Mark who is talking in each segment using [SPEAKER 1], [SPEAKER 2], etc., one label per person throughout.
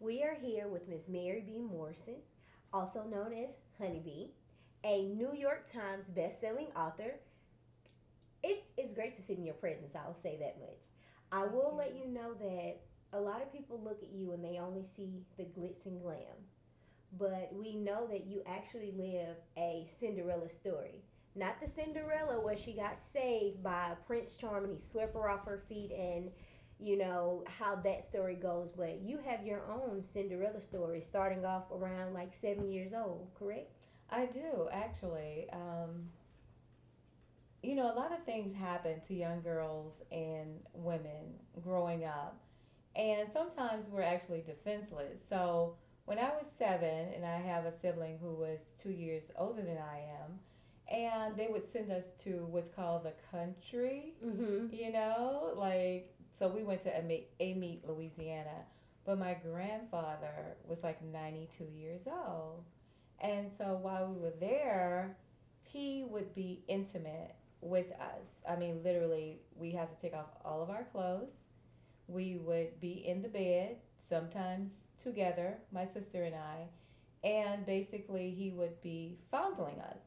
[SPEAKER 1] We are here with Miss Mary B. Morrison, also known as HoneyB, a New York Times best-selling author. It's great to sit in your presence, I'll say that much. I will let you know that a lot of people look at you and they only see the glitz and glam. But we know that you actually live a Cinderella story. Not the Cinderella where she got saved by Prince Charming, he swept her off her feet and how that story goes, but you have your own Cinderella story starting off around like 7 years old, correct?
[SPEAKER 2] I do, actually. A lot of things happen to young girls and women growing up, and sometimes we're actually defenseless. So, when I was 7, and I have a sibling who was 2 years older than I am, and they would send us to what's called the country,
[SPEAKER 1] Mm-hmm.
[SPEAKER 2] so we went to Amite, Louisiana. But my grandfather was like 92 years old. And so while we were there, he would be intimate with us. I mean, literally, we had to take off all of our clothes. We would be in the bed, sometimes together, my sister and I, and basically he would be fondling us.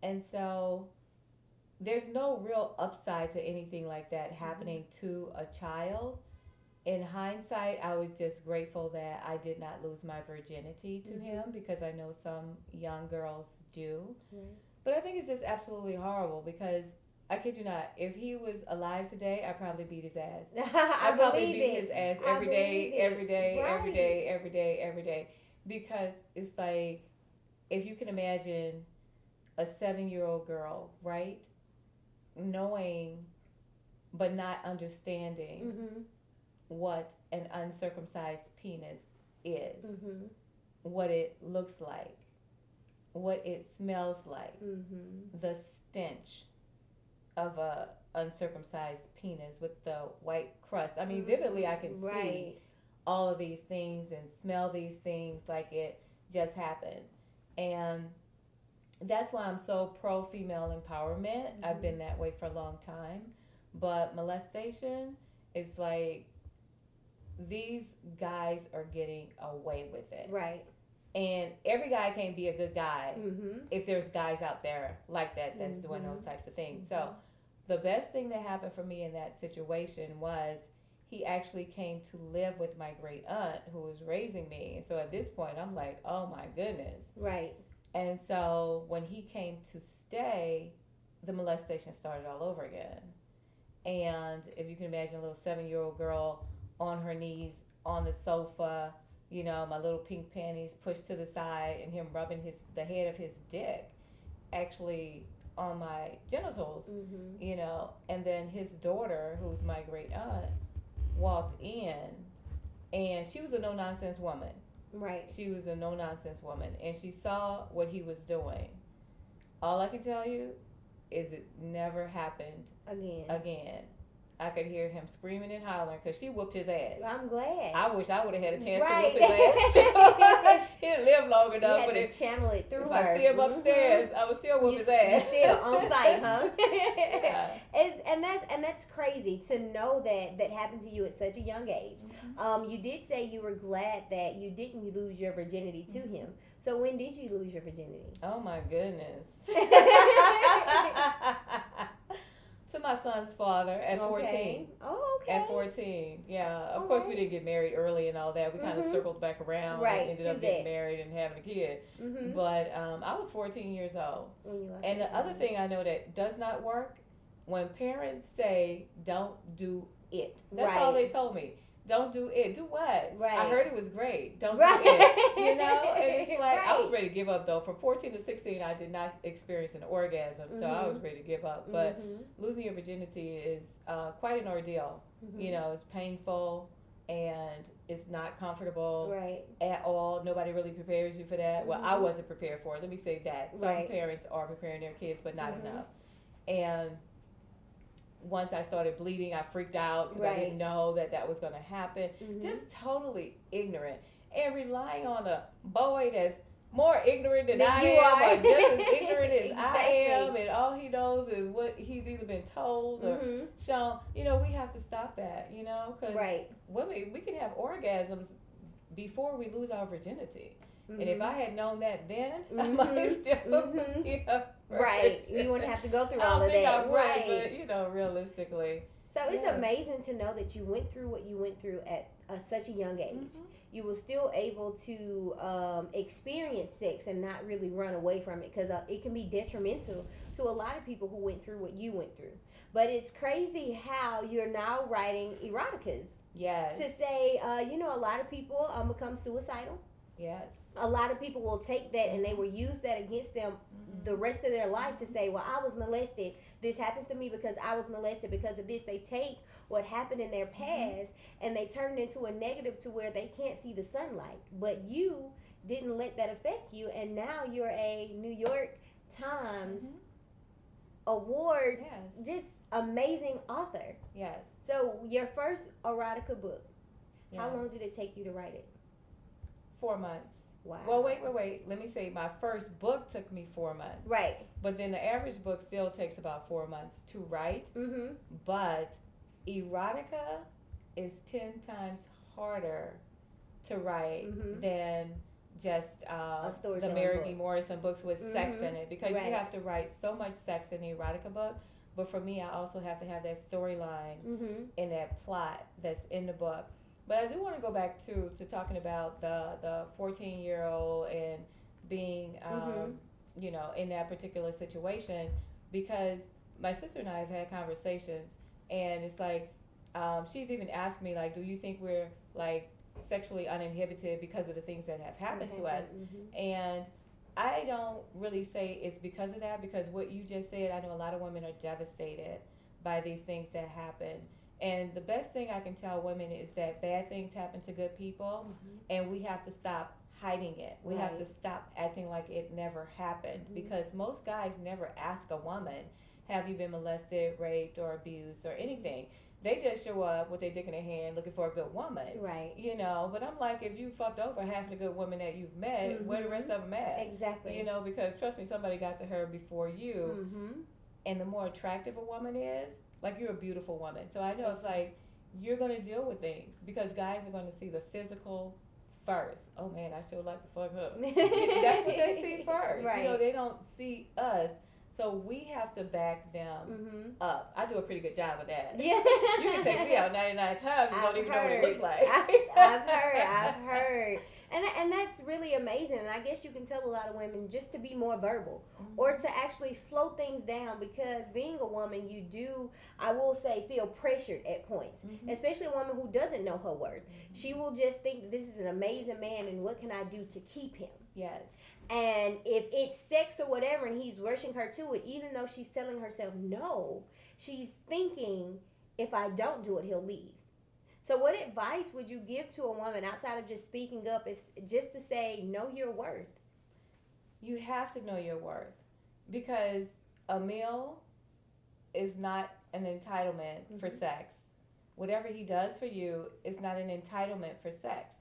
[SPEAKER 2] And so there's no real upside to anything like that happening to a child. In hindsight, I was just grateful that I did not lose my virginity to him, because I know some young girls do.
[SPEAKER 1] Right.
[SPEAKER 2] But I think it's just absolutely horrible, because I kid you not, if he was alive today, I'd probably beat his ass.
[SPEAKER 1] I
[SPEAKER 2] I'd probably
[SPEAKER 1] believe
[SPEAKER 2] beat
[SPEAKER 1] it.
[SPEAKER 2] his ass
[SPEAKER 1] I
[SPEAKER 2] every day,
[SPEAKER 1] believe it.
[SPEAKER 2] every day, every
[SPEAKER 1] Right.
[SPEAKER 2] day, every day, every day. Because it's like, if you can imagine a 7-year-old girl, right? Knowing but not understanding
[SPEAKER 1] Mm-hmm.
[SPEAKER 2] what an uncircumcised penis is,
[SPEAKER 1] Mm-hmm.
[SPEAKER 2] what it looks like, what it smells like,
[SPEAKER 1] Mm-hmm.
[SPEAKER 2] the stench of a uncircumcised penis with the white crust. I mean, vividly I can see
[SPEAKER 1] Right.
[SPEAKER 2] all of these things and smell these things like it just happened. And that's why I'm so pro female empowerment. I've been that way for a long time. But molestation is like, these guys are getting away with it.
[SPEAKER 1] Right.
[SPEAKER 2] And every guy can't be a good guy
[SPEAKER 1] Mm-hmm.
[SPEAKER 2] if there's guys out there like that that's doing those types of things. So the best thing that happened for me in that situation was he actually came to live with my great aunt who was raising me. And so at this point, I'm like, oh my goodness.
[SPEAKER 1] Right.
[SPEAKER 2] And so when he came to stay, the molestation started all over again. And if you can imagine a little 7-year-old girl on her knees on the sofa, my little pink panties pushed to the side, and him rubbing the head of his dick actually on my genitals, and then his daughter, who's my great aunt, walked in, and she was a no-nonsense woman.
[SPEAKER 1] Right.
[SPEAKER 2] She was a no-nonsense woman, and she saw what he was doing. All I can tell you is it never happened again. I could hear him screaming and hollering because she whooped his ass.
[SPEAKER 1] I'm glad.
[SPEAKER 2] I wish I would have had a chance
[SPEAKER 1] Right.
[SPEAKER 2] to whoop his ass. He didn't live long enough,
[SPEAKER 1] You
[SPEAKER 2] but
[SPEAKER 1] had to channel it through
[SPEAKER 2] if
[SPEAKER 1] her.
[SPEAKER 2] I see him upstairs, I would still whoop his ass.
[SPEAKER 1] You still on site, huh?
[SPEAKER 2] Yeah.
[SPEAKER 1] And that's crazy to know that happened to you at such a young age. You did say you were glad that you didn't lose your virginity to him. So when did you lose your virginity?
[SPEAKER 2] Oh my goodness. To my son's father at 14.
[SPEAKER 1] Okay. Oh, okay.
[SPEAKER 2] At 14, yeah. Of
[SPEAKER 1] All
[SPEAKER 2] course,
[SPEAKER 1] right.
[SPEAKER 2] we didn't get married early and all that. We kind of circled back around
[SPEAKER 1] Right,
[SPEAKER 2] and ended
[SPEAKER 1] to
[SPEAKER 2] up getting
[SPEAKER 1] that.
[SPEAKER 2] married and having a kid.
[SPEAKER 1] Mm-hmm.
[SPEAKER 2] But I was 14 years old.
[SPEAKER 1] When you lost
[SPEAKER 2] And
[SPEAKER 1] your
[SPEAKER 2] the other
[SPEAKER 1] virginity.
[SPEAKER 2] thing I know that does not work, when parents say, don't do it. That's all
[SPEAKER 1] Right.
[SPEAKER 2] they told me. Don't do it. Do what?
[SPEAKER 1] Right.
[SPEAKER 2] I heard it was great. Don't
[SPEAKER 1] Right.
[SPEAKER 2] do it. And it's like, I was
[SPEAKER 1] Right.
[SPEAKER 2] ready to give up though. From 14 to 16, I did not experience an orgasm, so I was ready to give up. But losing your virginity is quite an ordeal. It's painful and it's not comfortable
[SPEAKER 1] Right.
[SPEAKER 2] at all. Nobody really prepares you for that. Well, I wasn't prepared for it. Let me say that. Some
[SPEAKER 1] Right.
[SPEAKER 2] parents are preparing their kids, but not enough. And once I started bleeding, I freaked out because I didn't know that was going to happen. Just totally ignorant. And relying on a boy that's more ignorant than I am, or just as ignorant as I am, and all he knows is what he's either been told or shown. We have to stop that, because women, we can have orgasms before we lose our virginity.
[SPEAKER 1] Mm-hmm.
[SPEAKER 2] And if I had known that then, I
[SPEAKER 1] Mm-hmm.
[SPEAKER 2] might still
[SPEAKER 1] Mm-hmm.
[SPEAKER 2] be a
[SPEAKER 1] Right.
[SPEAKER 2] virgin.
[SPEAKER 1] You wouldn't have to go through
[SPEAKER 2] I
[SPEAKER 1] all
[SPEAKER 2] don't
[SPEAKER 1] of
[SPEAKER 2] think I
[SPEAKER 1] that.
[SPEAKER 2] would,
[SPEAKER 1] Right.
[SPEAKER 2] but realistically.
[SPEAKER 1] So it's
[SPEAKER 2] Yes.
[SPEAKER 1] amazing to know that you went through what you went through at such a young age.
[SPEAKER 2] Mm-hmm.
[SPEAKER 1] You were still able to experience sex and not really run away from it, because it can be detrimental to a lot of people who went through what you went through. But it's crazy how you're now writing eroticas
[SPEAKER 2] Yes.
[SPEAKER 1] to say, a lot of people become suicidal.
[SPEAKER 2] Yes.
[SPEAKER 1] A lot of people will take that and they will use that against them the rest of their life to say, well, I was molested. This happens to me because I was molested because of this. They take what happened in their past and they turn it into a negative to where they can't see the sunlight. But you didn't let that affect you, and now you're a New York Times award,
[SPEAKER 2] Yes.
[SPEAKER 1] just amazing author.
[SPEAKER 2] Yes.
[SPEAKER 1] So your first erotica book, how
[SPEAKER 2] Yes.
[SPEAKER 1] long did it take you to write it?
[SPEAKER 2] 4 months.
[SPEAKER 1] Wow.
[SPEAKER 2] Well, wait. Let me say, my first book took me 4 months.
[SPEAKER 1] Right.
[SPEAKER 2] But then the average book still takes about 4 months to write.
[SPEAKER 1] Mm-hmm.
[SPEAKER 2] But erotica is 10 times harder to write than just
[SPEAKER 1] story
[SPEAKER 2] the
[SPEAKER 1] telling
[SPEAKER 2] Mary
[SPEAKER 1] book.
[SPEAKER 2] B. Morrison books with sex in it, because
[SPEAKER 1] Right.
[SPEAKER 2] you have to write so much sex in the erotica book. But for me, I also have to have that storyline and that plot that's in the book. But I do want to go back to talking about the 14-year-old and being, in that particular situation, because my sister and I have had conversations, and it's like, she's even asked me, like, do you think we're, like, sexually uninhibited because of the things that have happened to us? And I don't really say it's because of that, because what you just said, I know a lot of women are devastated by these things that happen. And the best thing I can tell women is that bad things happen to good people, and we have to stop hiding it. We have to stop acting like it never happened, because most guys never ask a woman, have you been molested, raped, or abused, or anything. They just show up with their dick in their hand looking for a good woman.
[SPEAKER 1] Right.
[SPEAKER 2] But I'm like, if you fucked over half the good women that you've met, where the rest of them at?
[SPEAKER 1] Exactly.
[SPEAKER 2] Because trust me, somebody got to her before you. And the more attractive a woman is, like, you're a beautiful woman. So I know it's like, you're going to deal with things, because guys are going to see the physical first. Oh man, I sure like to fuck her. That's what they see first.
[SPEAKER 1] Right.
[SPEAKER 2] They don't see us. So we have to back them up. I do a pretty good job of that.
[SPEAKER 1] Yeah.
[SPEAKER 2] You can take me out 99 times and don't even know what it looks like.
[SPEAKER 1] I've heard. And that's really amazing. And I guess you can tell a lot of women just to be more verbal, or to actually slow things down, because being a woman, you do, I will say, feel pressured at points, especially a woman who doesn't know her worth. She will just think that this is an amazing man, and what can I do to keep him?
[SPEAKER 2] Yes.
[SPEAKER 1] And if it's sex or whatever, and he's rushing her to it, even though she's telling herself no, she's thinking, if I don't do it, he'll leave. So what advice would you give to a woman outside of just speaking up, is just to say, know your worth?
[SPEAKER 2] You have to know your worth, because a male is not an entitlement for sex. Whatever he does for you is not an entitlement for sex.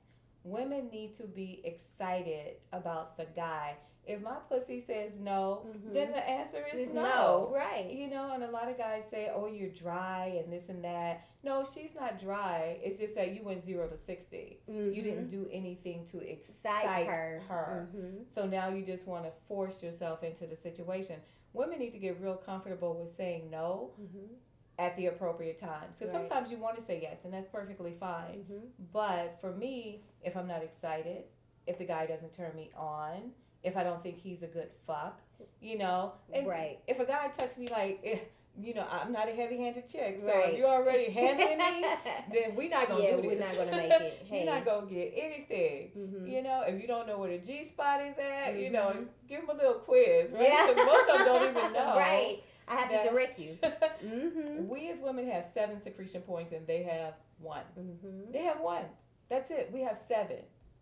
[SPEAKER 2] Women need to be excited about the guy. If my pussy says no, then the answer is no.
[SPEAKER 1] Right.
[SPEAKER 2] And a lot of guys say, oh, you're dry and this and that. No, she's not dry. It's just that you went 0 to 60. You didn't do anything to excite her. So now you just want to force yourself into the situation. Women need to get real comfortable with saying no at the appropriate times. Because sometimes you want to say yes, and that's perfectly fine. But for me, if I'm not excited, if the guy doesn't turn me on, if I don't think he's a good fuck, and if a guy touched me like, I'm not a heavy-handed chick, so if you're already handling me, then we're not going to do this.
[SPEAKER 1] We're not going to make it. Hey.
[SPEAKER 2] You're not going to get anything. If you don't know where the G-spot is at, give him a little quiz, right? Because most of them don't even know.
[SPEAKER 1] Right. I have to direct you.
[SPEAKER 2] We as women have 7 secretion points, and they have 1. They have 1. That's it. We have 7.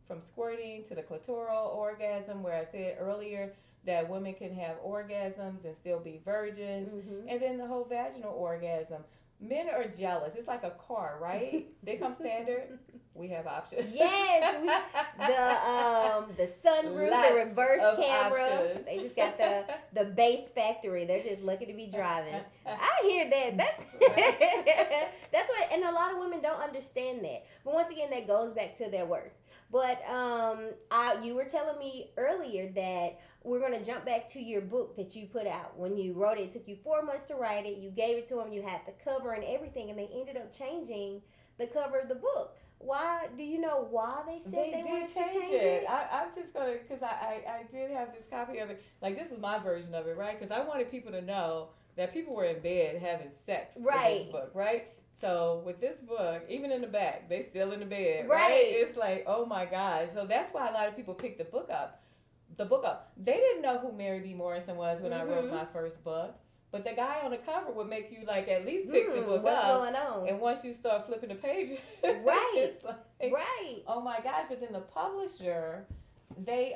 [SPEAKER 2] From squirting to the clitoral orgasm, where I said earlier that women can have orgasms and still be virgins, and then the whole vaginal orgasm. Men are jealous. It's like a car, right? They come standard. We have options.
[SPEAKER 1] Yes, the sunroof, the reverse camera.
[SPEAKER 2] Options.
[SPEAKER 1] They just got the base factory. They're just lucky to be driving. I hear that. That's what, and a lot of women don't understand that. But once again, that goes back to their worth. But you were telling me earlier that we're going to jump back to your book that you put out. When you wrote it, it took you 4 months to write it. You gave it to them. You had the cover and everything, and they ended up changing the cover of the book. Why? Do you know why they said they wanted to change it?
[SPEAKER 2] I'm just gonna, because I did have this copy of it. Like, this was my version of it, right? Because I wanted people to know that people were in bed having sex with this book, right? So with this book, even in the back, they still in the bed, right? It's like, oh my gosh. So that's why a lot of people picked the book up. They didn't know who Mary B. Morrison was when I wrote my first book. But the guy on the cover would make you, like, at least pick the book
[SPEAKER 1] what's
[SPEAKER 2] up.
[SPEAKER 1] What's going on?
[SPEAKER 2] And once you start flipping the pages,
[SPEAKER 1] it's
[SPEAKER 2] like, oh my gosh. But then the publisher, they,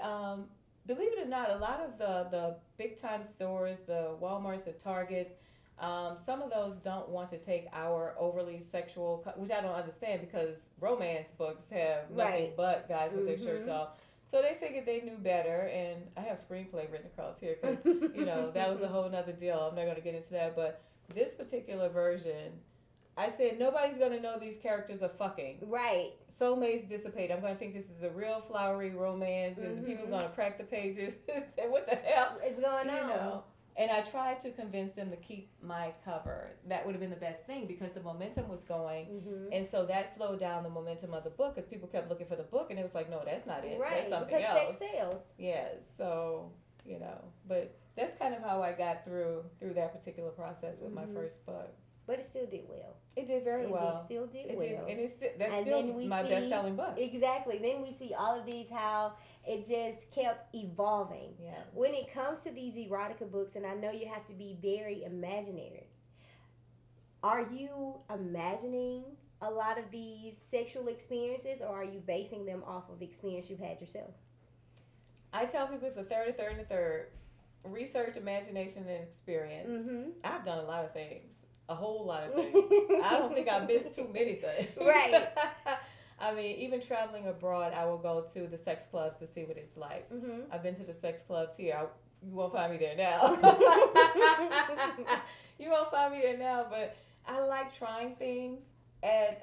[SPEAKER 2] believe it or not, a lot of the big time stores, the Walmarts, the Targets, some of those don't want to take our overly sexual, which I don't understand, because romance books have nothing but guys with their shirts off. So they figured they knew better, and I have screenplay written across here because, that was a whole nother deal. I'm not going to get into that, but this particular version, I said, nobody's going to know these characters are fucking.
[SPEAKER 1] Right.
[SPEAKER 2] Soulmates dissipate. I'm going to think this is a real flowery romance, and the people are going to crack the pages and say, what the hell
[SPEAKER 1] is going on?
[SPEAKER 2] And I tried to convince them to keep my cover. That would have been the best thing because the momentum was going. And so that slowed down the momentum of the book because people kept looking for the book and it was like, no, that's not it.
[SPEAKER 1] Right,
[SPEAKER 2] that's something
[SPEAKER 1] because
[SPEAKER 2] else.
[SPEAKER 1] sex sells.
[SPEAKER 2] Yeah, so, but that's kind of how I got through that particular process with my first book.
[SPEAKER 1] But it still did well.
[SPEAKER 2] It did very well.
[SPEAKER 1] It still did well.
[SPEAKER 2] And that's still my best-selling book.
[SPEAKER 1] Exactly. Then we see all of these, how it just kept evolving.
[SPEAKER 2] Yeah.
[SPEAKER 1] When it comes to these erotica books, and I know you have to be very imaginative, are you imagining a lot of these sexual experiences, or are you basing them off of experience you've had yourself?
[SPEAKER 2] I tell people it's a third. Research, imagination, and experience. I've done a lot of things. A whole lot of things. I don't think I missed too many things.
[SPEAKER 1] Right.
[SPEAKER 2] I mean, even traveling abroad, I will go to the sex clubs to see what it's like. I've been to the sex clubs here. You won't find me there now. You won't find me there now, but I like trying things. At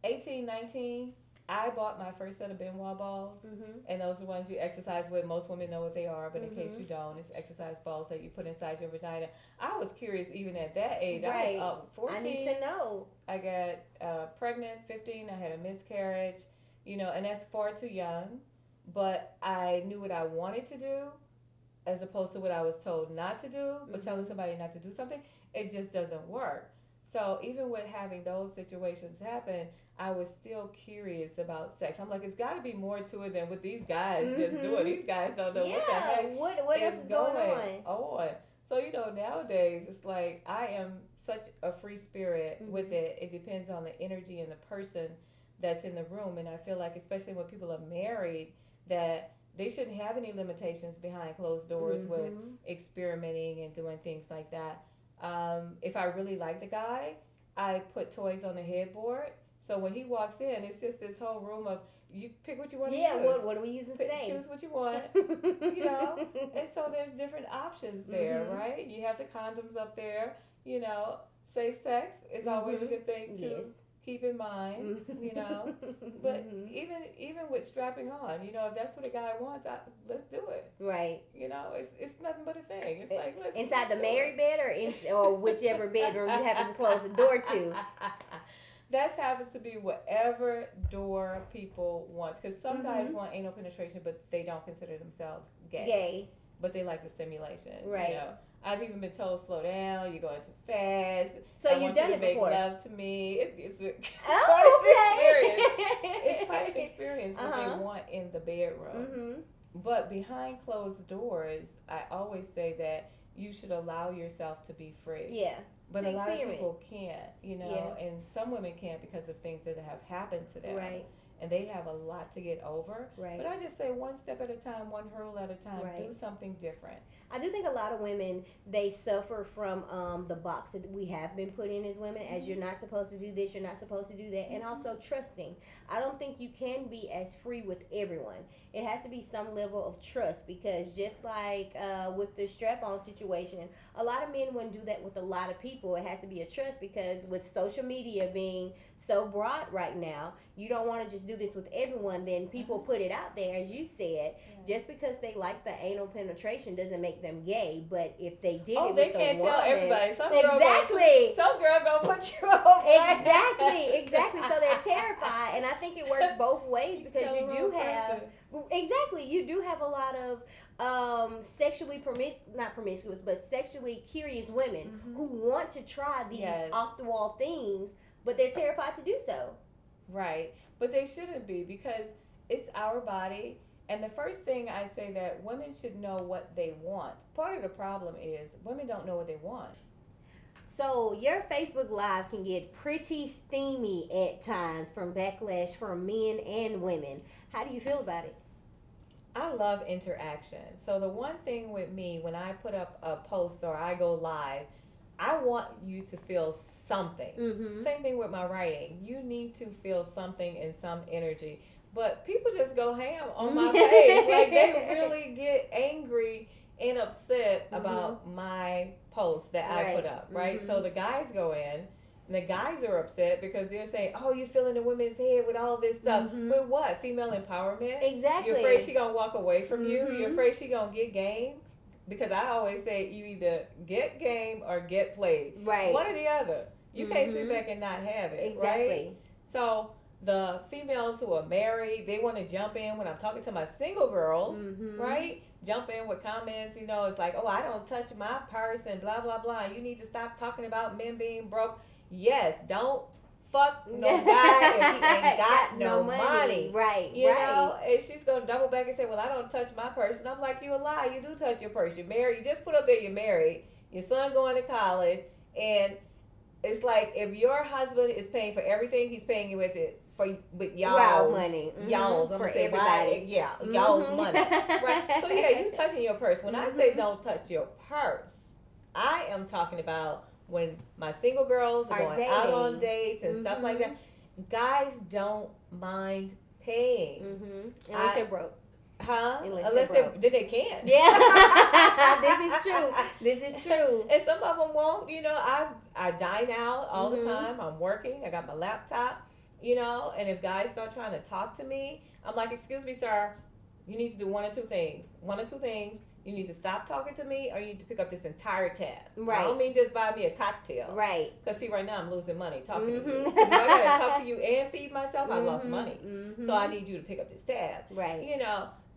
[SPEAKER 2] 18, 19, I bought my first set of Benoit balls, and those are the ones you exercise with. Most women know what they are, but in case you don't, it's exercise balls that you put inside your vagina. I was curious even at that age.
[SPEAKER 1] Right.
[SPEAKER 2] I was 14.
[SPEAKER 1] I need to know.
[SPEAKER 2] I got pregnant, 15. I had a miscarriage, and that's far too young. But I knew what I wanted to do as opposed to what I was told not to do. But telling somebody not to do something, it just doesn't work. So even with having those situations happen, I was still curious about sex. I'm like, it's got to be more to it than what these guys just doing. These guys don't know what the heck
[SPEAKER 1] what else is going
[SPEAKER 2] on. So, nowadays, it's like I am such a free spirit with it. It depends on the energy and the person that's in the room. And I feel like, especially when people are married, that they shouldn't have any limitations behind closed doors with experimenting and doing things like that. If I really like the guy, I put toys on the headboard. So when he walks in, it's just this whole room of, you pick what you want to use.
[SPEAKER 1] Yeah, what are we using today?
[SPEAKER 2] Choose what you want, And so there's different options there, right? You have the condoms up there, Safe sex is always a good thing to keep in mind, But even with strapping on, if that's what a guy wants, let's do it.
[SPEAKER 1] Right.
[SPEAKER 2] It's nothing but a thing. It's like,
[SPEAKER 1] inside the married bed or whichever bedroom you happen to close the door to.
[SPEAKER 2] That happens to be whatever door people want. Because some guys want anal penetration, but they don't consider themselves gay. But they like the stimulation.
[SPEAKER 1] Right.
[SPEAKER 2] I've even been told, slow down, you're going too fast.
[SPEAKER 1] So you've done it before.
[SPEAKER 2] Make love to me. It's quite an experience what they want in the bedroom. But behind closed doors, I always say that you should allow yourself to be free.
[SPEAKER 1] Yeah.
[SPEAKER 2] But a lot of people can't, and some women can't because of things that have happened to them.
[SPEAKER 1] Right.
[SPEAKER 2] And they have a lot to get over.
[SPEAKER 1] Right.
[SPEAKER 2] But I just say one step at a time, one hurdle at a time.
[SPEAKER 1] Right.
[SPEAKER 2] Do something different.
[SPEAKER 1] I do think a lot of women, they suffer from the box that we have been put in as women, as you're not supposed to do this, you're not supposed to do that, and also trusting. I don't think you can be as free with everyone. It has to be some level of trust, because just like with the strap-on situation, a lot of men wouldn't do that with a lot of people. It has to be a trust, because with social media being so broad right now. You don't want to just do this with everyone. Then people put it out there, as you said. Just because they like the anal penetration doesn't make them gay. But if they did it
[SPEAKER 2] they
[SPEAKER 1] with
[SPEAKER 2] can't
[SPEAKER 1] a woman,
[SPEAKER 2] tell everybody. Some girl gonna put you on.
[SPEAKER 1] Exactly. So they're terrified, and I think it works both ways because you do have you do have a lot of sexually not promiscuous, but sexually curious women who want to try these off the wall things, but they're terrified to do so.
[SPEAKER 2] Right, but they shouldn't be because it's our body. And the first thing I say that women should know what they want. Part of the problem is women don't know what they want.
[SPEAKER 1] So your Facebook Live can get pretty steamy at times from backlash from men and women. How do you feel about it?
[SPEAKER 2] I love interaction. So the one thing with me, when I put up a post or I go live, I want you to feel something. Same thing with my writing. You need to feel something and some energy. But people just go ham on my page. Like, they really get angry and upset about my post that I put up, right? So the guys go in, and the guys are upset because they're saying, oh, you're filling the women's head with all this stuff. With what? Female empowerment?
[SPEAKER 1] Exactly.
[SPEAKER 2] You're afraid she going to walk away from you? You're afraid she going to get game? Because I always say you either get game or get played.
[SPEAKER 1] Right.
[SPEAKER 2] One or the other. You can't sit back and not have it, right? So the females who are married, they want to jump in when I'm talking to my single girls, right? Jump in with comments, it's like, oh, I don't touch my purse and blah, blah, blah. You need to stop talking about men being broke. Yes, don't fuck no guy if he ain't got no money.
[SPEAKER 1] Right,
[SPEAKER 2] you know? And she's going to double back and say, well, I don't touch my purse. And I'm like, you a lie. You do touch your purse. You're married. You just put up there you're married. Your son going to college. And it's like if your husband is paying for everything, he's paying you with y'all's
[SPEAKER 1] money.
[SPEAKER 2] Y'all's. I'm going to say everybody. Y'all's money. Right? So, you touching your purse. When I say don't touch your purse, I am talking about when my single girls are going out on dates and stuff like that. Guys don't mind paying.
[SPEAKER 1] Unless they're broke.
[SPEAKER 2] Unless they can't.
[SPEAKER 1] Yeah. This is true.
[SPEAKER 2] And some of them won't. I dine out all the time. I'm working. I got my laptop. And if guys start trying to talk to me, I'm like, excuse me, sir, you need to do one or two things. You need to stop talking to me, or you need to pick up this entire tab.
[SPEAKER 1] Right.
[SPEAKER 2] I don't mean just buy me a cocktail.
[SPEAKER 1] Right.
[SPEAKER 2] Because, see, right now I'm losing money talking to you. If I got to talk to you and feed myself, I lost money. So I need you to pick up this tab.
[SPEAKER 1] Right.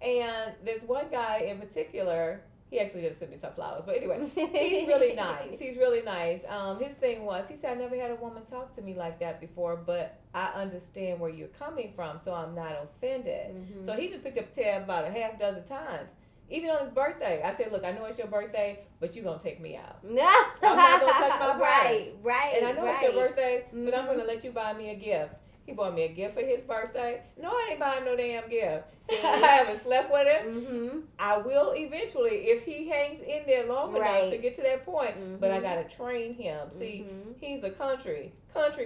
[SPEAKER 2] And there's one guy in particular, he actually just sent me some flowers. But anyway, he's really nice. His thing was, he said, I never had a woman talk to me like that before, but I understand where you're coming from, so I'm not offended. So he just picked up tab about a half dozen times. Even on his birthday, I said, look, I know it's your birthday, but you're going to take me out. I'm not going to touch my purse.
[SPEAKER 1] Right.
[SPEAKER 2] And I know it's your birthday, but I'm going to let you buy me a gift. He bought me a gift for his birthday. No, I ain't buying no damn gift. I haven't slept with him. I will eventually if he hangs in there long enough to get to that point. But I got to train him. See, he's a country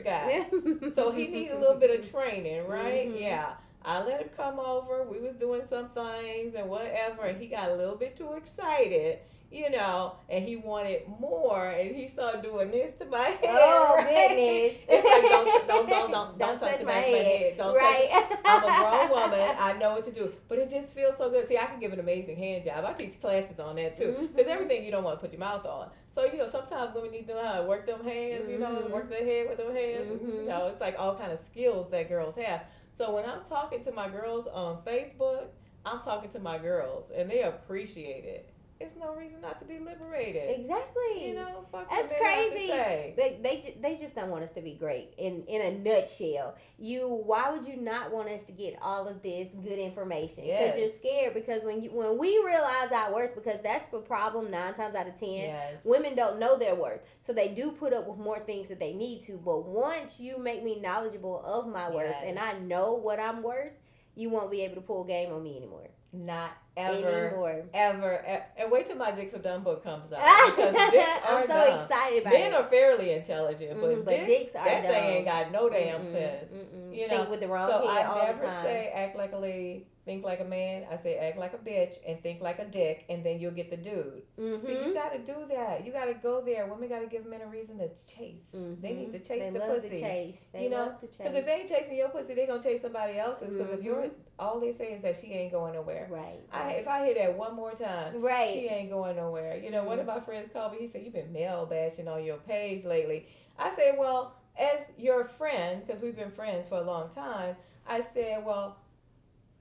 [SPEAKER 2] guy. So he needs a little bit of training, right? Yeah. I let him come over. We was doing some things and whatever, and he got a little bit too excited, and he wanted more, and he started doing this to my head.
[SPEAKER 1] Oh, goodness.
[SPEAKER 2] It's like, don't touch the back of my head. Don't touch. I'm a grown woman. I know what to do. But it just feels so good. See, I can give an amazing hand job. I teach classes on that, too. Because everything you don't want to put your mouth on. So, sometimes women need to know how to work them hands, work their head with them hands. It's like all kind of skills that girls have. So when I'm talking to my girls on Facebook, I'm talking to my girls, and they appreciate it. It's no reason not to be liberated.
[SPEAKER 1] Exactly.
[SPEAKER 2] Fuck
[SPEAKER 1] that's crazy. They just don't want us to be great. In a nutshell, why would you not want us to get all of this good information? Because you're scared. Because when we realize our worth, because that's the problem 9 times out of 10. Women don't know their worth, so they do put up with more things that they need to. But once you make me knowledgeable of my worth, and I know what I'm worth, you won't be able to pull game on me anymore.
[SPEAKER 2] Not ever,
[SPEAKER 1] anymore.
[SPEAKER 2] ever. And wait till my Dicks Are Dumb book comes out. Because dicks are
[SPEAKER 1] I'm so
[SPEAKER 2] dumb.
[SPEAKER 1] excited about
[SPEAKER 2] Men
[SPEAKER 1] it.
[SPEAKER 2] are fairly intelligent, but dicks are that
[SPEAKER 1] dumb.
[SPEAKER 2] thing ain't got no damn sense. You know,
[SPEAKER 1] think with the wrong
[SPEAKER 2] so
[SPEAKER 1] head all
[SPEAKER 2] I never
[SPEAKER 1] the time.
[SPEAKER 2] say act like a lady, think like a man. I say act like a bitch and think like a dick, and then you'll get the dude. See, you got to do that. You got to go there. Women got to give men a reason to chase. They need to chase the pussy.
[SPEAKER 1] The chase. They
[SPEAKER 2] you know,
[SPEAKER 1] love the chase.
[SPEAKER 2] because if they ain't chasing your pussy, they gonna chase somebody else's. Because if you're all they say is that she ain't going nowhere.
[SPEAKER 1] Right.
[SPEAKER 2] If I hear that one more time,
[SPEAKER 1] right,
[SPEAKER 2] she ain't going nowhere. You know, one of my friends called me. He said, "You've been male bashing on your page lately." I said, "Well, as your friend, because we've been friends for a long time." I said, "Well,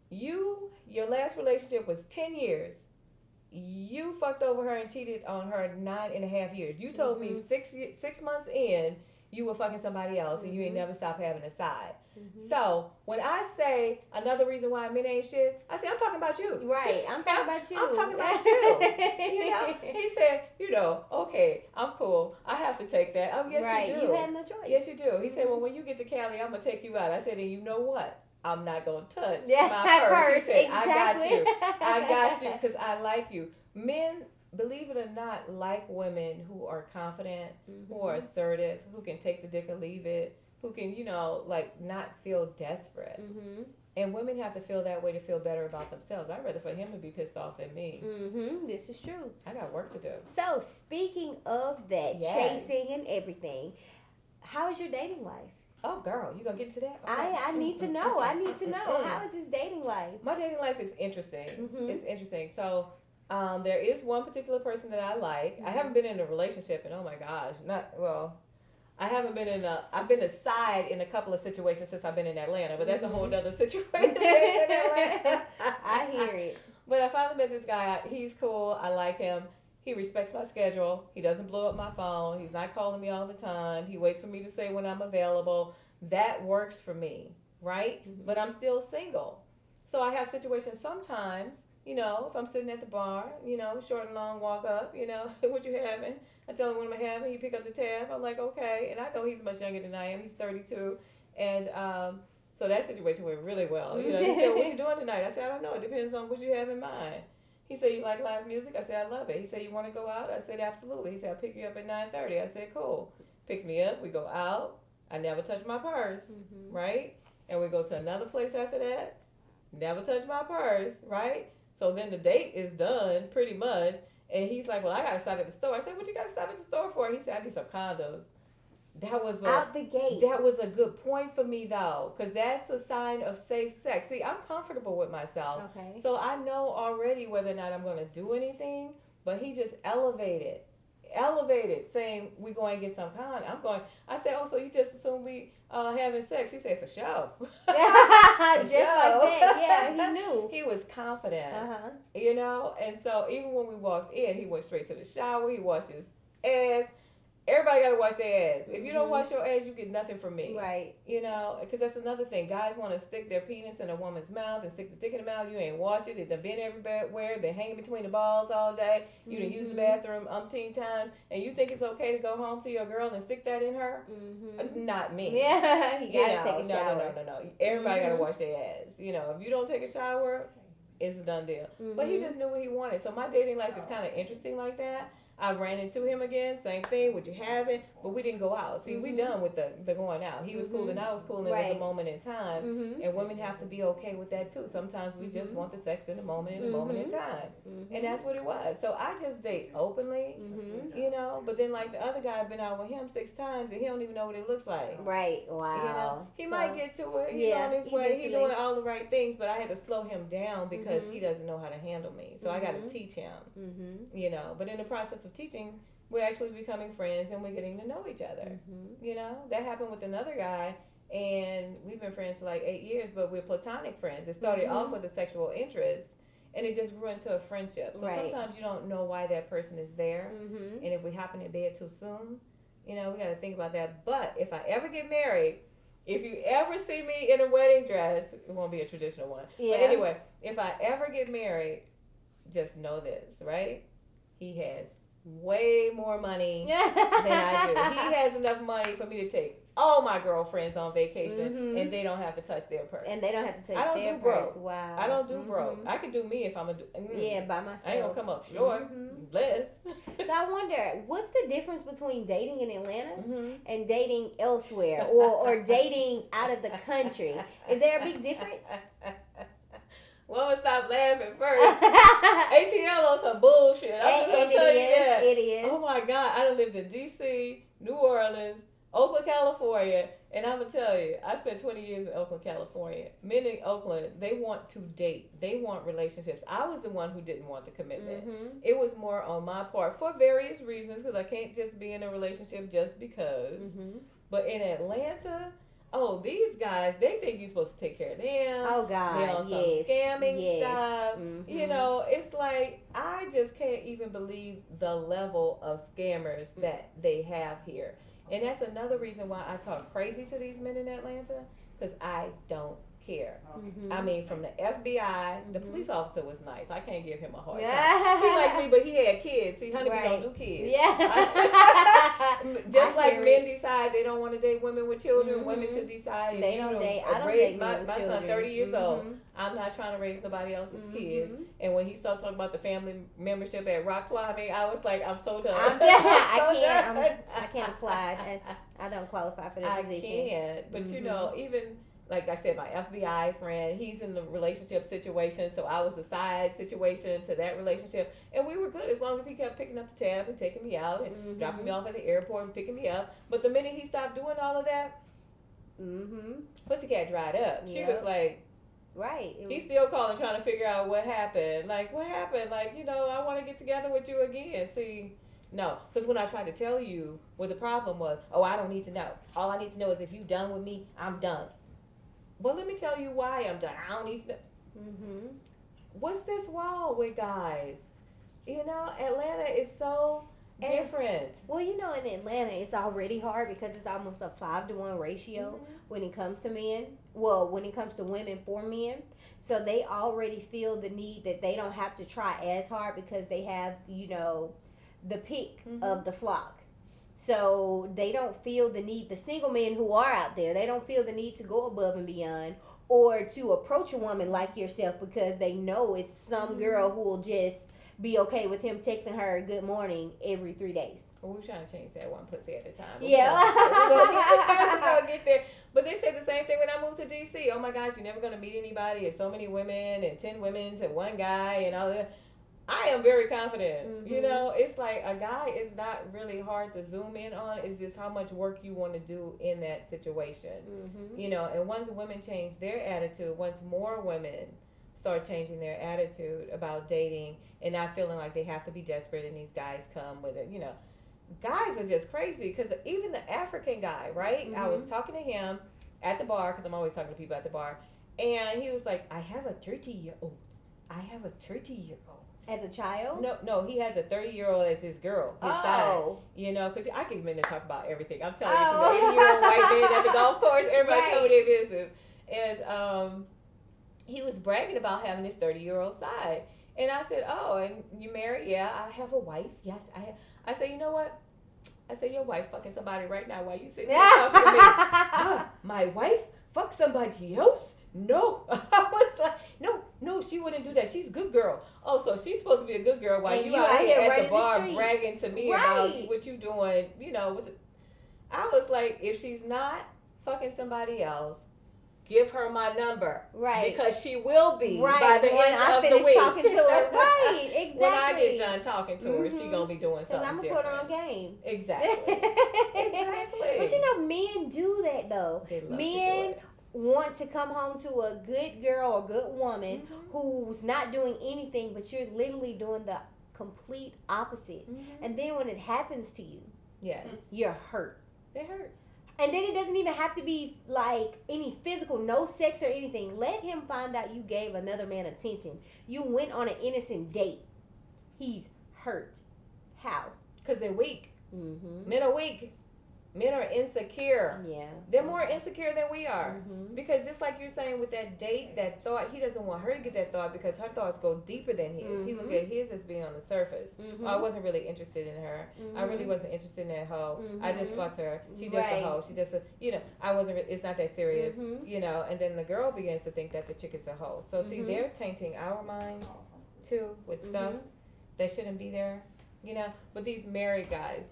[SPEAKER 2] your last relationship was 10 years. You fucked over her and cheated on her 9.5 years. You told me 6 months in you were fucking somebody else and you ain't never stopped having a side. So when I say another reason why men ain't shit, I say I'm talking about you.
[SPEAKER 1] Right, I'm talking about you.
[SPEAKER 2] I'm talking about you. You know, he said, okay, I'm cool. I have to take that. Oh, yes,
[SPEAKER 1] right.
[SPEAKER 2] you do.
[SPEAKER 1] You have no choice.
[SPEAKER 2] Yes, you do. He said, well, when you get to Cali, I'm gonna take you out. I said, and you know what? I'm not gonna touch my purse. He said,
[SPEAKER 1] exactly.
[SPEAKER 2] I got you, because I like you. Men, believe it or not, like women who are confident, who are assertive, who can take the dick or leave it, who can, not feel desperate. And women have to feel that way to feel better about themselves. I'd rather for him to be pissed off than me.
[SPEAKER 1] This is true.
[SPEAKER 2] I got work to do.
[SPEAKER 1] So, speaking of that, chasing and everything, how is your dating life?
[SPEAKER 2] Oh, girl, you gonna get into that? Okay.
[SPEAKER 1] I need to know. I need to know. How is this dating life?
[SPEAKER 2] My dating life is interesting. It's interesting. So, there is one particular person that I like. I haven't been in a relationship, and oh my gosh, I haven't been I've been aside in a couple of situations since I've been in Atlanta, but that's a whole other situation.
[SPEAKER 1] I hear it.
[SPEAKER 2] But I finally met this guy. He's cool. I like him. He respects my schedule. He doesn't blow up my phone. He's not calling me all the time. He waits for me to say when I'm available. That works for me, right? But I'm still single. So I have situations sometimes, if I'm sitting at the bar, short and long walk up, what you having? I tell him what I'm having. He pick up the tab. I'm like, okay. And I know he's much younger than I am. He's 32. And so that situation went really well. He said, what you doing tonight? I said, I don't know. It depends on what you have in mind. He said, you like live music? I said, I love it. He said, you want to go out? I said, absolutely. He said, I'll pick you up at 9:30. I said, cool. Picks me up. We go out. I never touch my purse, right? And we go to another place after that. Never touch my purse, right? So then the date is done pretty much. And he's like, well, I got to stop at the store. I said, what you got to stop at the store for? He said, I need some condoms. That was
[SPEAKER 1] out the gate.
[SPEAKER 2] That was a good point for me, though, because that's a sign of safe sex. See, I'm comfortable with myself.
[SPEAKER 1] Okay.
[SPEAKER 2] So I know already whether or not I'm going to do anything, but he just elevated, saying, we going to get some condoms. I said, oh, so you just assume we having sex? He said, for sure.
[SPEAKER 1] Just like that. Yeah, he knew.
[SPEAKER 2] He was confident, and so even when we walked in, he went straight to the shower. He washed his ass. Everybody got to wash their ass. If you don't wash your ass, you get nothing from me.
[SPEAKER 1] Right.
[SPEAKER 2] Because that's another thing. Guys want to stick their penis in a woman's mouth and stick the dick in the mouth. You ain't washed it. It's done been everywhere. Been hanging between the balls all day. You done used the bathroom umpteen times. And you think it's okay to go home to your girl and stick that in her? Not me.
[SPEAKER 1] Yeah, he got to take a shower.
[SPEAKER 2] No. Everybody got to wash their ass. If you don't take a shower, it's a done deal. But he just knew what he wanted. So my dating life is kind of interesting like that. I ran into him again, same thing, what you having, but we didn't go out. See, we done with the going out. He was cool and I was cool, and it was a moment in time. And women have to be okay with that too. Sometimes we just want the sex in the moment in time. And that's what it was. So I just date openly, but then like the other guy, I've been out with him 6 times and he don't even know what it looks like.
[SPEAKER 1] Right, wow.
[SPEAKER 2] He might get to it. He's on his way. He's doing all the right things, but I had to slow him down because he doesn't know how to handle me. So I got to teach him, but in the process of teaching, we're actually becoming friends and we're getting to know each other. That happened with another guy, and we've been friends for like 8 years, but we're platonic friends. It started off with a sexual interest and it just grew into a friendship. So sometimes you don't know why that person is there, and if we happen in bed too soon, we got to think about that. But if I ever get married, if you ever see me in a wedding dress, it won't be a traditional one. But anyway, if I ever get married, just know this, right? He has way more money than I do. He has enough money for me to take all my girlfriends on vacation, and they don't have to touch their purse.
[SPEAKER 1] And they don't have to touch
[SPEAKER 2] I don't
[SPEAKER 1] their
[SPEAKER 2] do
[SPEAKER 1] purse.
[SPEAKER 2] broke.
[SPEAKER 1] Wow.
[SPEAKER 2] I don't do broke. I can do me if I'm a
[SPEAKER 1] yeah, by myself.
[SPEAKER 2] I ain't gonna come up short. Bless.
[SPEAKER 1] So I wonder, what's the difference between dating in Atlanta and dating elsewhere, or dating out of the country? Is there a big difference?
[SPEAKER 2] Well, I'm gonna stop laughing first. ATL on some bullshit. I'm just gonna tell you that.
[SPEAKER 1] It is.
[SPEAKER 2] Oh my God, I done lived in DC, New Orleans, Oakland, California, and I'm gonna tell you, I spent 20 years in Oakland, California. Men in Oakland, they want to date. They want relationships. I was the one who didn't want the commitment. It was more on my part for various reasons, because I can't just be in a relationship just because. But in Atlanta, oh, these guys, they think you're supposed to take care of them.
[SPEAKER 1] Oh, God,
[SPEAKER 2] they're on some scamming stuff. You know, it's like, I just can't even believe the level of scammers that they have here. And that's another reason why I talk crazy to these men in Atlanta, because I don't care. I mean, from the FBI, the police officer was nice. I can't give him a hard time. He liked me, but he had kids. See, honey, we don't do kids. Just like men decide they don't want to date women with children, women should decide.
[SPEAKER 1] They don't date. I don't date men with children.
[SPEAKER 2] My son, 30 years old. I'm not trying to raise nobody else's kids. And when he started talking about the family membership at rock climbing, I was like, I'm so done.
[SPEAKER 1] I can't apply. I don't qualify for that position.
[SPEAKER 2] I can't. But you know, even like I said, my FBI friend, he's in the relationship situation, so I was the side situation to that relationship, and we were good as long as he kept picking up the tab and taking me out and dropping me off at the airport and picking me up. But the minute he stopped doing all of that, Pussycat dried up. She was like,
[SPEAKER 1] right.
[SPEAKER 2] He's still calling, trying to figure out what happened. Like, what happened? Like, you know, I want to get together with you again. See, no, because when I tried to tell you what the problem was, oh, I don't need to know. All I need to know is if you done with me, I'm done. Well, let me tell you why I'm done. I don't need to know. What's this wall with guys? You know, Atlanta is so different.
[SPEAKER 1] Well, you know, in Atlanta, it's already hard because it's almost a 5-to-1 ratio when it comes to men. Well, when it comes to women for men. So they already feel the need that they don't have to try as hard because they have, you know, the pick of the flock. So they don't feel the need, the single men who are out there, they don't feel the need to go above and beyond or to approach a woman like yourself because they know it's some girl who will just be okay with him texting her good morning every 3 days.
[SPEAKER 2] Well, we're trying to change that one pussy at a time.
[SPEAKER 1] Yeah.
[SPEAKER 2] We're going to get there. But they said the same thing when I moved to D.C. Oh my gosh, you're never going to meet anybody. It's so many women and 10 women to one guy and all that. I am very confident. You know, it's like a guy is not really hard to zoom in on. It's just how much work you want to do in that situation. You know, and once women change their attitude, once more women start changing their attitude about dating and not feeling like they have to be desperate and these guys come with it, you know. Guys are just crazy because even the African guy, right? I was talking to him at the bar because I'm always talking to people at the bar. And he was like, I have a 30-year-old. I have a 30-year-old.
[SPEAKER 1] As a child?
[SPEAKER 2] No, he has a 30-year-old as his girl, his side. You know, because I can men to talk about everything. I'm telling you, from the 80-year-old white man at the golf course, everybody tell me their business. And he was bragging about having this 30-year-old side. And I said, oh, and you married? Yeah, I have a wife. Yes, I have. I said, you know what? I said, your wife fucking somebody right now while you sitting there talking to me. My wife fuck somebody else? No. I was like, no, she wouldn't do that. She's a good girl. Oh, so she's supposed to be a good girl while you out here at the bar bragging to me about what you doing, you know. I was like, if she's not fucking somebody else, give her my number. Right. Because she will be by the end of the week. Talking to her. Right, exactly. When I get done talking to her, she going to be doing something
[SPEAKER 1] I'm going to put her on game.
[SPEAKER 2] Exactly. Exactly.
[SPEAKER 1] But you know, men do that though.
[SPEAKER 2] They love
[SPEAKER 1] men want to come home to a good girl or good woman who's not doing anything, but you're literally doing the complete opposite. And then when it happens to you, you're hurt.
[SPEAKER 2] They hurt.
[SPEAKER 1] And then it doesn't even have to be like any physical, no sex or anything. Let him find out you gave another man attention. You went on an innocent date. He's hurt. How?
[SPEAKER 2] Because they're weak. Men are weak. Men are insecure.
[SPEAKER 1] Yeah.
[SPEAKER 2] They're more insecure than we are.
[SPEAKER 1] Mm-hmm.
[SPEAKER 2] Because just like you're saying with that date, that thought, he doesn't want her to get that thought because her thoughts go deeper than his. He look at his as being on the surface.
[SPEAKER 1] Mm-hmm.
[SPEAKER 2] Oh, I wasn't really interested in her. I really wasn't interested in that hoe. I just fucked her. She just a hoe. She just a, I wasn't, it's not that serious, and then the girl begins to think that the chick is a hoe. So see, they're tainting our minds too with stuff that shouldn't be there, but these married guys,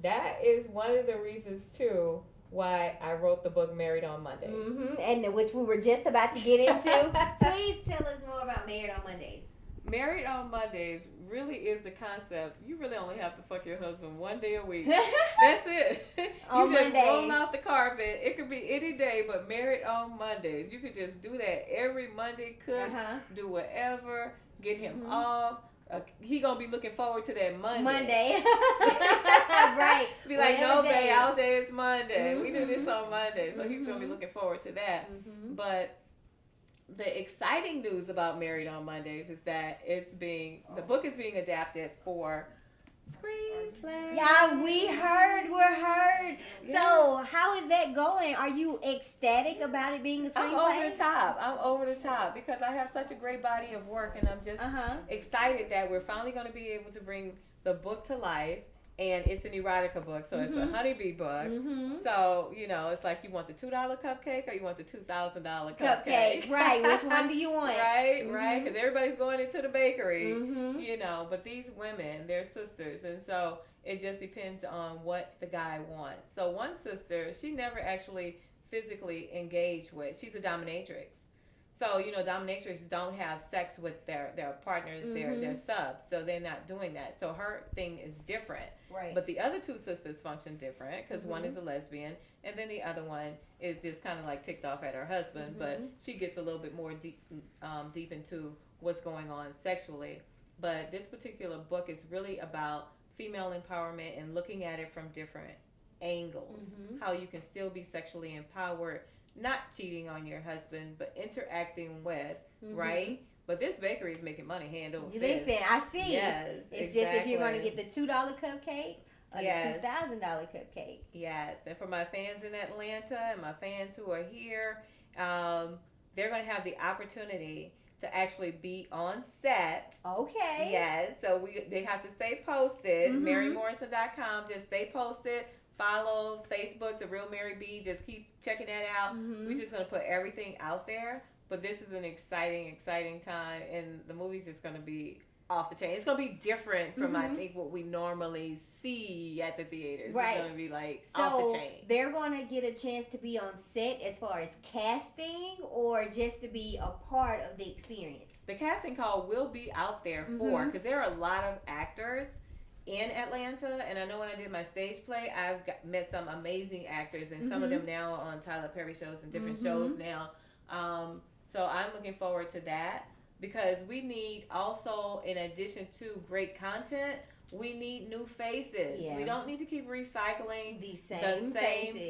[SPEAKER 2] that is one of the reasons too why I wrote the book Married on Mondays.
[SPEAKER 1] And which we were just about to get into. Please tell us more about Married on Mondays.
[SPEAKER 2] Married on Mondays really is the concept. You really only have to fuck your husband one day a week. That's it.
[SPEAKER 1] On
[SPEAKER 2] you just
[SPEAKER 1] Mondays.
[SPEAKER 2] roll off the carpet. It could be any day, but Married on Mondays. You could just do that every Monday. Do whatever. Get him off. He gonna be looking forward to that Monday.
[SPEAKER 1] Right.
[SPEAKER 2] Be like, no, babe, our day is Monday. We do this on Monday. So he's gonna be looking forward to that. But the exciting news about Married on Mondays is that the book is being adapted for screenplay.
[SPEAKER 1] Yeah, we're heard. Yeah. So how is that going? Are you ecstatic about it being a screenplay?
[SPEAKER 2] I'm over the top because I have such a great body of work, and I'm just excited that we're finally going to be able to bring the book to life. And it's an erotica book, so it's a HoneyB book. So, it's like you want the $2 cupcake or you want the $2,000 cupcake.
[SPEAKER 1] Right. Which one do you want?
[SPEAKER 2] Right. Because everybody's going into the bakery, But these women, they're sisters. And so it just depends on what the guy wants. So one sister, she never actually physically engaged with. She's a dominatrix. So, dominatrix don't have sex with their partners, their subs. So they're not doing that. So her thing is different.
[SPEAKER 1] Right.
[SPEAKER 2] But the other two sisters function different because one is a lesbian and then the other one is just kind of like ticked off at her husband. But she gets a little bit more deep into what's going on sexually. But this particular book is really about female empowerment and looking at it from different angles. How you can still be sexually empowered, not cheating on your husband, but interacting with, right? But this bakery is making money hand over fist.
[SPEAKER 1] Listen, I see.
[SPEAKER 2] Yes,
[SPEAKER 1] it's just if you're going to get the $2 cupcake or the $2,000 cupcake.
[SPEAKER 2] Yes, and for my fans in Atlanta and my fans who are here, they're going to have the opportunity to actually be on set.
[SPEAKER 1] Okay.
[SPEAKER 2] Yes, so they have to stay posted. MaryMorrison.com, just stay posted. Follow Facebook, The Real Mary B. Just keep checking that out. We're just going to put everything out there. But this is an exciting time. And the movie's just going to be off the chain. It's going to be different from, I think, what we normally see at the theaters.
[SPEAKER 1] Right.
[SPEAKER 2] It's going to be like off the chain.
[SPEAKER 1] They're going to get a chance to be on set as far as casting or just to be a part of the experience?
[SPEAKER 2] The casting call will be out there because there are a lot of actors in Atlanta, and I know when I did my stage play, I've met some amazing actors, and some of them now are on Tyler Perry shows and different shows now. So I'm looking forward to that because we need also, in addition to great content, we need new faces. Yeah. We don't need to keep recycling
[SPEAKER 1] the same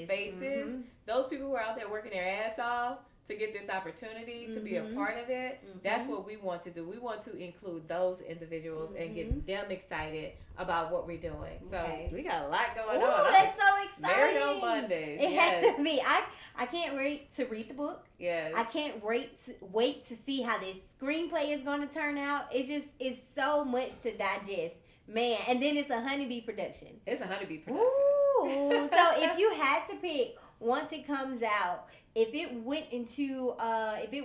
[SPEAKER 2] faces. Those people who are out there working their ass off to get this opportunity to be a part of it, that's what we want to do. We want to include those individuals and get them excited about what we're doing. So we got a lot going on.
[SPEAKER 1] That's so exciting.
[SPEAKER 2] Married on Mondays.
[SPEAKER 1] It has to be. I can't wait to read the book.
[SPEAKER 2] Yes.
[SPEAKER 1] I can't wait to see how this screenplay is going to turn out. It's so much to digest. Man, and then it's a HoneyB production.
[SPEAKER 2] It's a HoneyB production.
[SPEAKER 1] Ooh. So if you had to pick, once it comes out, if it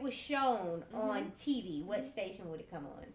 [SPEAKER 1] was shown on TV, what station would it come on?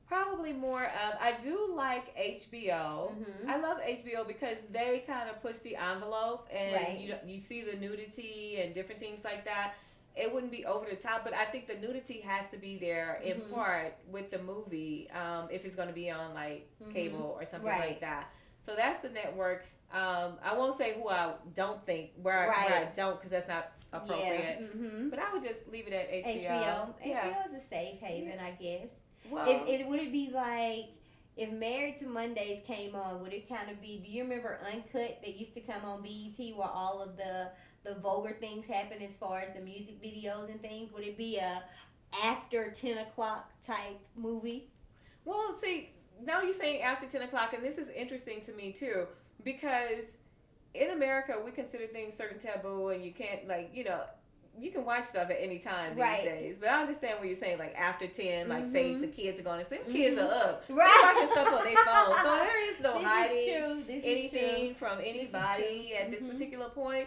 [SPEAKER 2] Probably more of, I do like HBO. I love HBO because they kind of push the envelope and you see the nudity and different things like that. It wouldn't be over the top, but I think the nudity has to be there in part with the movie if it's going to be on like cable or something like that. So that's the network. I won't say who I don't think, where I don't, because that's not appropriate. But I would just leave it at HBO.
[SPEAKER 1] HBO is a safe haven, I guess.
[SPEAKER 2] Well,
[SPEAKER 1] would it be like if Married to Mondays came on? Would it kind of be? Do you remember Uncut that used to come on BET, where all of the vulgar things happen as far as the music videos and things? Would it be a after 10 o'clock type movie?
[SPEAKER 2] Well, see, now you're saying after 10 o'clock, and this is interesting to me too, because
[SPEAKER 3] in America, we consider things certain taboo, and you can't, like, you can watch stuff at any time these days. But I understand what you're saying, like after 10, like say if the kids are going to sleep, kids are up. Right. They're watching stuff on their phone. So there is no hiding anything from anybody at this particular point.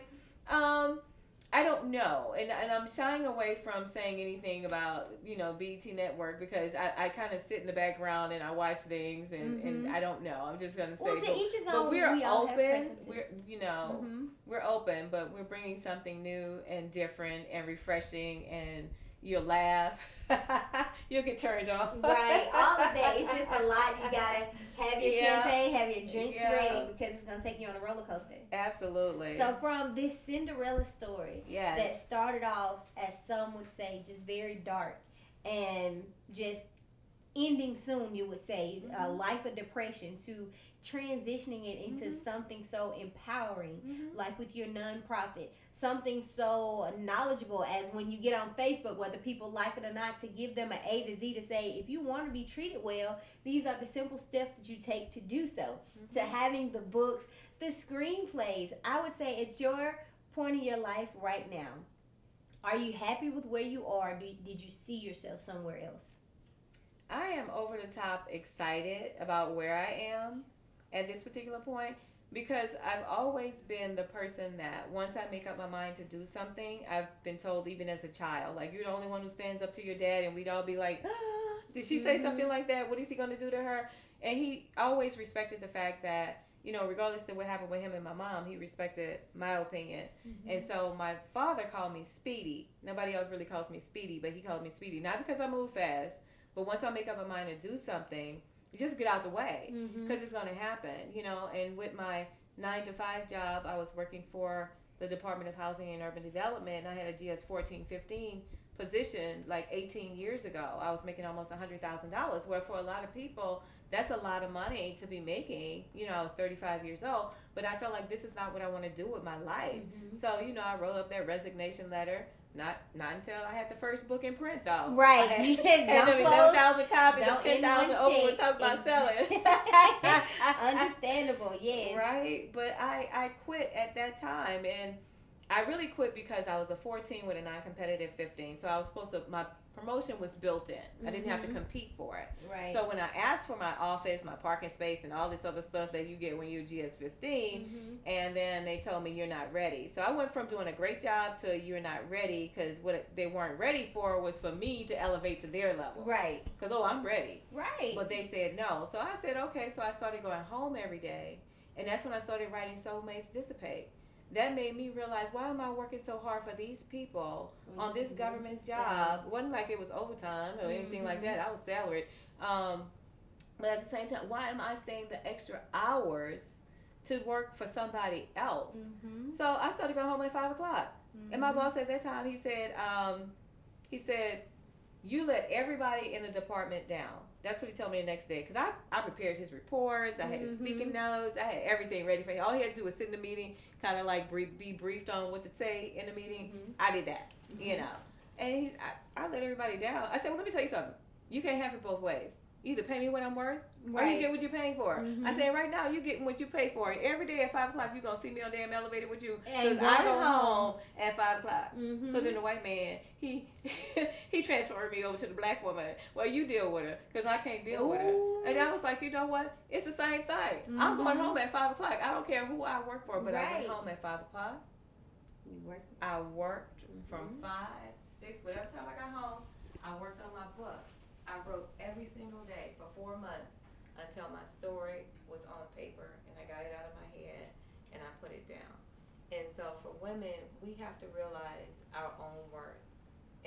[SPEAKER 3] I don't know, and I'm shying away from saying anything about BET Network because I kind of sit in the background and I watch things and I don't know. I'm just gonna say,
[SPEAKER 1] well, to each his own.
[SPEAKER 3] But we're open.
[SPEAKER 1] We're
[SPEAKER 3] we're open, but we're bringing something new and different and refreshing, and you'll laugh, you'll get turned on.
[SPEAKER 1] Right, all of that. It's just a lot. You gotta have your champagne, have your drinks ready because it's gonna take you on a roller coaster.
[SPEAKER 3] Absolutely.
[SPEAKER 1] So from this Cinderella story that started off as some would say just very dark and just ending soon, you would say a life of depression, to transitioning it into something so empowering, like with your nonprofit, something so knowledgeable as when you get on Facebook, whether people like it or not, to give them an A to Z to say, if you want to be treated well, these are the simple steps that you take to do so. To having the books, the screenplays, I would say it's your point in your life right now. Are you happy with where you are? Did you see yourself somewhere else?
[SPEAKER 3] I am over the top excited about where I am at this particular point because I've always been the person that once I make up my mind to do something, I've been told even as a child, like, you're the only one who stands up to your dad, and we'd all be like, did she say something like that? What is he going to do to her? And he always respected the fact that, regardless of what happened with him and my mom, he respected my opinion. And so my father called me Speedy. Nobody else really calls me Speedy, but he called me Speedy. Not because I move fast, but once I make up my mind to do something, you just get out the way because it's going to happen, And with my 9-to-5 job, I was working for the Department of Housing and Urban Development, and I had a GS 1415 position like 18 years ago. I was making almost $100,000, where for a lot of people, that's a lot of money to be making. I was 35 years old, but I felt like this is not what I want to do with my life. So, I wrote up that resignation letter. Not until I had the first book in print, though.
[SPEAKER 1] Right.
[SPEAKER 3] And 11,000 copies, 10,000 over with talk about selling.
[SPEAKER 1] Understandable, yes.
[SPEAKER 3] Right, but I quit at that time, and I really quit because I was a 14 with a non-competitive 15. So I was supposed to, my promotion was built in. I didn't have to compete for it.
[SPEAKER 1] Right.
[SPEAKER 3] So when I asked for my office, my parking space, and all this other stuff that you get when you're GS 15, and then they told me you're not ready. So I went from doing a great job to you're not ready, because what they weren't ready for was for me to elevate to their level.
[SPEAKER 1] Right.
[SPEAKER 3] Because, I'm ready.
[SPEAKER 1] Right.
[SPEAKER 3] But they said no. So I said, okay. So I started going home every day. And that's when I started writing Soulmates Dissipate. That made me realize, why am I working so hard for these people on this government job? It wasn't like it was overtime or anything like that. I was salaried. But at the same time, why am I staying the extra hours to work for somebody else? So I started going home at 5 o'clock. And my boss at that time, he said, you let everybody in the department down. That's what he told me the next day. Because I prepared his reports. I had his speaking notes. I had everything ready for him. All he had to do was sit in the meeting, kind of like be briefed on what to say in the meeting. I did that, And I let everybody down. I said, well, let me tell you something. You can't have it both ways. You either pay me what I'm worth, or you get what you're paying for. I said, right now, you're getting what you pay for. Every day at 5 o'clock, you're going to see me on the damn elevator with you. Because I go home at 5 o'clock. So then the white man, he transferred me over to the black woman. Well, you deal with her, because I can't deal with her. And I was like, you know what? It's the same thing. I'm going home at 5 o'clock. I don't care who I work for, but I went home at 5 o'clock. I worked from 5, 6, whatever time I got home. I worked on my book. I wrote every single day for 4 months until my story was on paper and I got it out of my head and I put it down. And so for women, we have to realize our own worth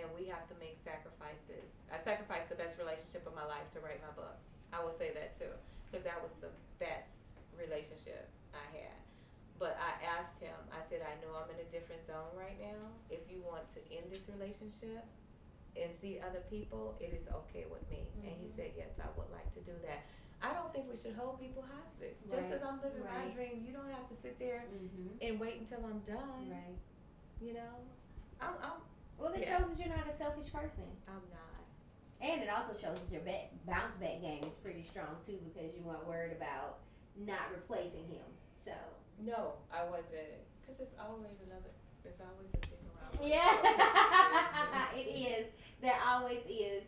[SPEAKER 3] and we have to make sacrifices. I sacrificed the best relationship of my life to write my book. I will say that too, because that was the best relationship I had. But I asked him, I said, I know I'm in a different zone right now. If you want to end this relationship and see other people, it is okay with me. And he said, yes, I would like to do that. I don't think we should hold people hostage. Just because I'm living my dream, you don't have to sit there and wait until I'm done.
[SPEAKER 1] Right. Well, it shows that you're not a selfish person.
[SPEAKER 3] I'm not.
[SPEAKER 1] And it also shows that your bounce back game is pretty strong too, because you weren't worried about not replacing him. So
[SPEAKER 3] No, I wasn't. Because there's always a thing around.
[SPEAKER 1] Yeah, it is. There always is.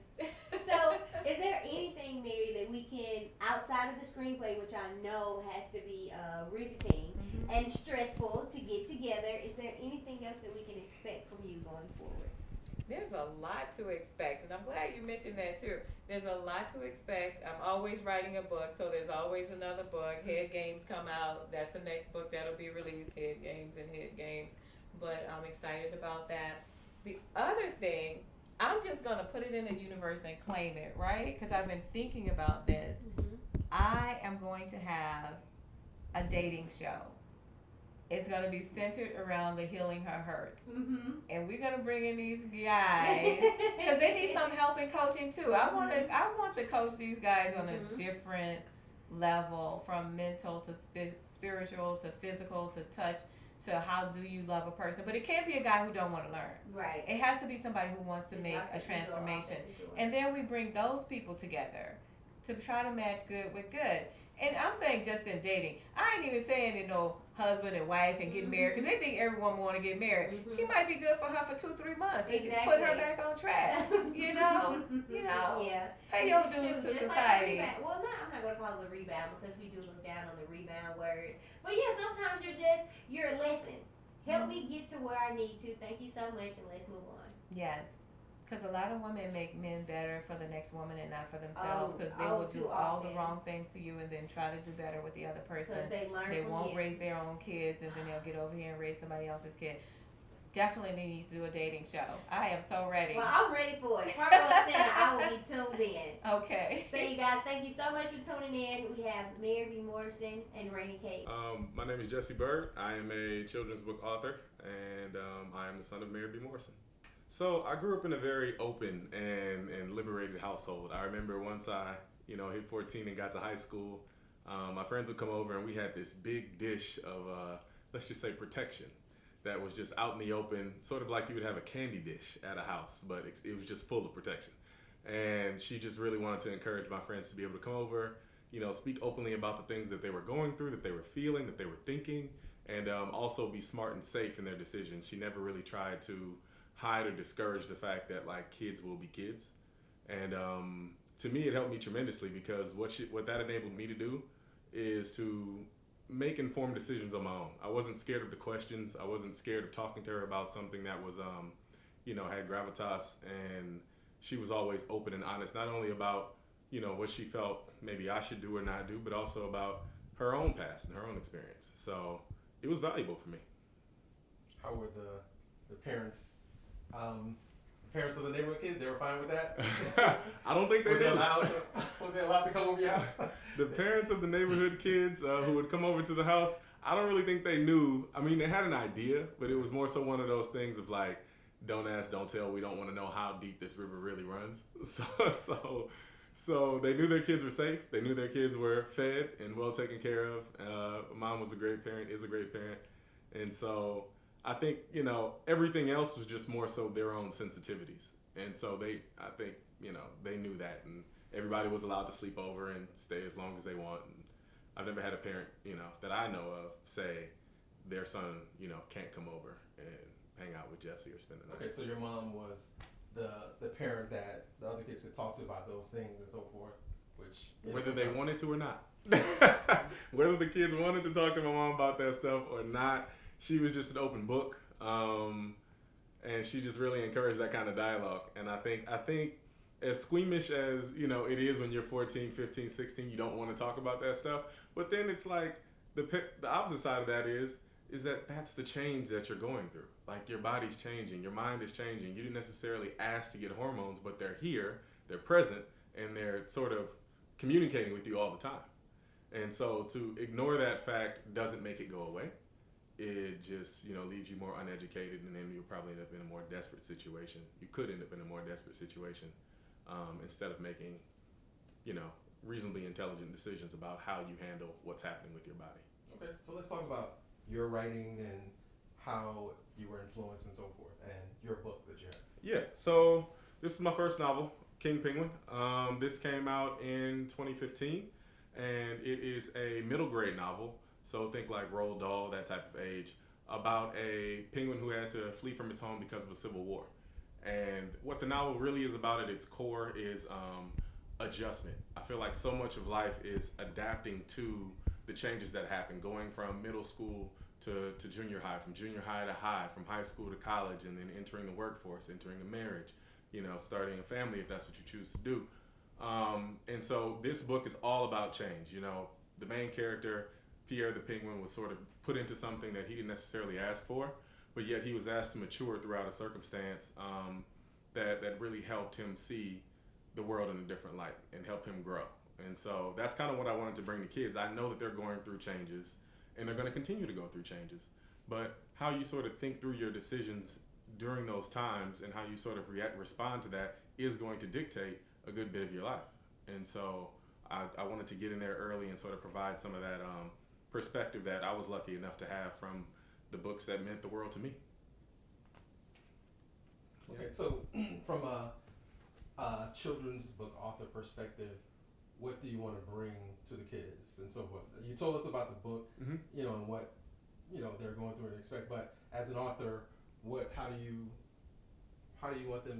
[SPEAKER 1] So, is there anything, Mary, that we can, outside of the screenplay, which I know has to be riveting and stressful to get together, is there anything else that we can expect from you going forward?
[SPEAKER 3] There's a lot to expect, and I'm glad you mentioned that too. There's a lot to expect. I'm always writing a book, so there's always another book. Head Games come out. That's the next book that'll be released, Head Games and Head Games. But I'm excited about that. The other thing, I'm just going to put it in the universe and claim it, right? Because I've been thinking about this. I am going to have a dating show. It's going to be centered around the Healing Her Hurt. And we're going to bring in these guys because they need some help and coaching too. I want to coach these guys on a different level, from mental to spiritual to physical to touch to how do you love a person. But it can't be a guy who don't want to learn.
[SPEAKER 1] Right.
[SPEAKER 3] It has to be somebody who wants to make a transformation. And then we bring those people together to try to match good with good. And I'm saying just in dating. I ain't even saying, husband and wife and get married, because they think everyone want to get married. He might be good for her for 2-3 months.
[SPEAKER 1] Exactly.
[SPEAKER 3] And put her back on track.
[SPEAKER 1] Yeah.
[SPEAKER 3] Pay your dues to society.
[SPEAKER 1] Like well, I'm not going to call it a rebound because we do look down on the rebound word. But yeah, sometimes you're a lesson. Help me get to where I need to. Thank you so much, and let's move on.
[SPEAKER 3] Yes. Because a lot of women make men better for the next woman and not for themselves. Because they will do all the wrong things to you and then try to do better with the other person.
[SPEAKER 1] Because they learn
[SPEAKER 3] They
[SPEAKER 1] from
[SPEAKER 3] won't
[SPEAKER 1] you.
[SPEAKER 3] raise their own kids, and then they'll get over here and raise somebody else's kid. Definitely needs to do a dating show. I am so ready.
[SPEAKER 1] Well, I'm ready for it. Front row center, I will be tuned in.
[SPEAKER 3] Okay.
[SPEAKER 1] So you guys, thank you so much for tuning in. We have HoneyB Morrison and Rainy Kate.
[SPEAKER 4] My name is Jesse Byrd. I am a children's book author, and I am the son of HoneyB Morrison. So I grew up in a very open and liberated household. I remember once I, hit 14 and got to high school, my friends would come over and we had this big dish of, let's just say, protection that was just out in the open, sort of like you would have a candy dish at a house, but it was just full of protection. And she just really wanted to encourage my friends to be able to come over, speak openly about the things that they were going through, that they were feeling, that they were thinking, and also be smart and safe in their decisions. She never really tried to hide or discourage the fact that kids will be kids. And to me, it helped me tremendously because what that enabled me to do is to make informed decisions on my own. I wasn't scared of the questions. I wasn't scared of talking to her about something that was, had gravitas. And she was always open and honest, not only about, what she felt maybe I should do or not do, but also about her own past and her own experience. So it was valuable for me.
[SPEAKER 5] How were the parents? Parents of the neighborhood kids, they were fine with that?
[SPEAKER 4] I don't think they
[SPEAKER 5] were
[SPEAKER 4] did.
[SPEAKER 5] Were they allowed to come over your house?
[SPEAKER 4] The parents of the neighborhood kids who would come over to the house, I don't really think they knew. I mean, they had an idea, but it was more so one of those things of don't ask, don't tell. We don't want to know how deep this river really runs. So they knew their kids were safe. They knew their kids were fed and well taken care of. Mom was a great parent, is a great parent. And so I think, everything else was just more so their own sensitivities. And so they knew that, and everybody was allowed to sleep over and stay as long as they want. And I've never had a parent, that I know of say their son, can't come over and hang out with Jesse or spend the night.
[SPEAKER 5] Okay, so your mom was the parent that the other kids could talk to about those things and so forth, which
[SPEAKER 4] whether they wanted to or not. Whether the kids wanted to talk to my mom about that stuff or not, she was just an open book, and she just really encouraged that kind of dialogue. And I think as squeamish as, it is when you're 14, 15, 16, you don't want to talk about that stuff. But then it's like the opposite side of that is that's the change that you're going through. Your body's changing, your mind is changing. You didn't necessarily ask to get hormones, but they're here, they're present, and they're sort of communicating with you all the time. And so to ignore that fact doesn't make it go away. It just, leaves you more uneducated, and then you'll probably end up in a more desperate situation. You could end up in a more desperate situation instead of making, reasonably intelligent decisions about how you handle what's happening with your body.
[SPEAKER 5] Okay, so let's talk about your writing and how you were influenced and so forth, and your book that you have.
[SPEAKER 4] Yeah, so this is my first novel, King Penguin. This came out in 2015, and it is a middle grade novel. So think like Roald Dahl, that type of age, about a penguin who had to flee from his home because of a civil war. And what the novel really is about at its core is adjustment. I feel like so much of life is adapting to the changes that happen, going from middle school to junior high, from junior high to high, from high school to college, and then entering the workforce, entering a marriage, starting a family if that's what you choose to do. And so this book is all about change. The main character, Pierre the Penguin, was sort of put into something that he didn't necessarily ask for, but yet he was asked to mature throughout a circumstance that really helped him see the world in a different light and help him grow. And so that's kind of what I wanted to bring to kids. I know that they're going through changes, and they're going to continue to go through changes. But how you sort of think through your decisions during those times and how you sort of respond to that is going to dictate a good bit of your life. And so I wanted to get in there early and sort of provide some of that perspective that I was lucky enough to have from the books that meant the world to me.
[SPEAKER 5] Okay, so from a children's book author perspective, what do you want to bring to the kids and so forth? You told us about the book,
[SPEAKER 4] Mm-hmm.
[SPEAKER 5] And what they're going through and expect. But as an author, how do you want to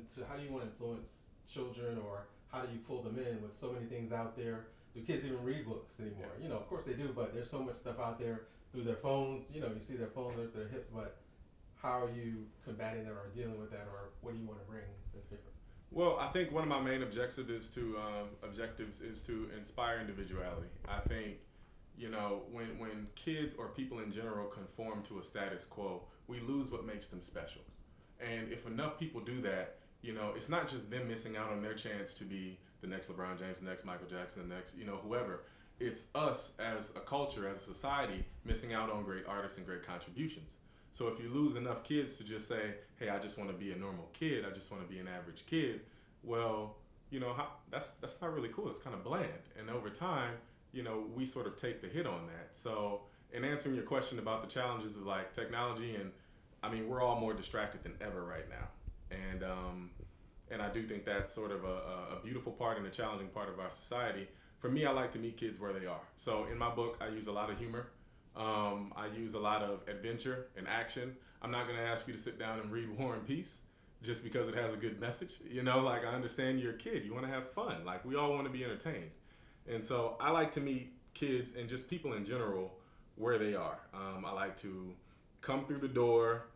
[SPEAKER 5] influence children, or how do you pull them in with so many things out there? Do kids even read books anymore?
[SPEAKER 4] Yeah.
[SPEAKER 5] Of course they do, but there's so much stuff out there through their phones. You see their phones at their hips, but how are you combating that or dealing with that, or what do you want to bring that's different?
[SPEAKER 4] Well, I think one of my main objectives is to inspire individuality. I think, when kids or people in general conform to a status quo, we lose what makes them special. And if enough people do that, it's not just them missing out on their chance to be the next LeBron James, the next Michael Jackson, the next, whoever. It's us as a culture, as a society, missing out on great artists and great contributions. So if you lose enough kids to just say, hey, I just want to be a normal kid, I just want to be an average kid, well, that's not really cool. It's kind of bland. And over time, we sort of take the hit on that. So in answering your question about the challenges of like technology, and we're all more distracted than ever right now. And I do think that's sort of a beautiful part and a challenging part of our society. For me, I like to meet kids where they are. So in my book, I use a lot of humor. I use a lot of adventure and action. I'm not going to ask you to sit down and read War and Peace just because it has a good message. I understand you're a kid. You want to have fun. Like, we all want to be entertained. And so I like to meet kids and just people in general where they are. I like to come through the door,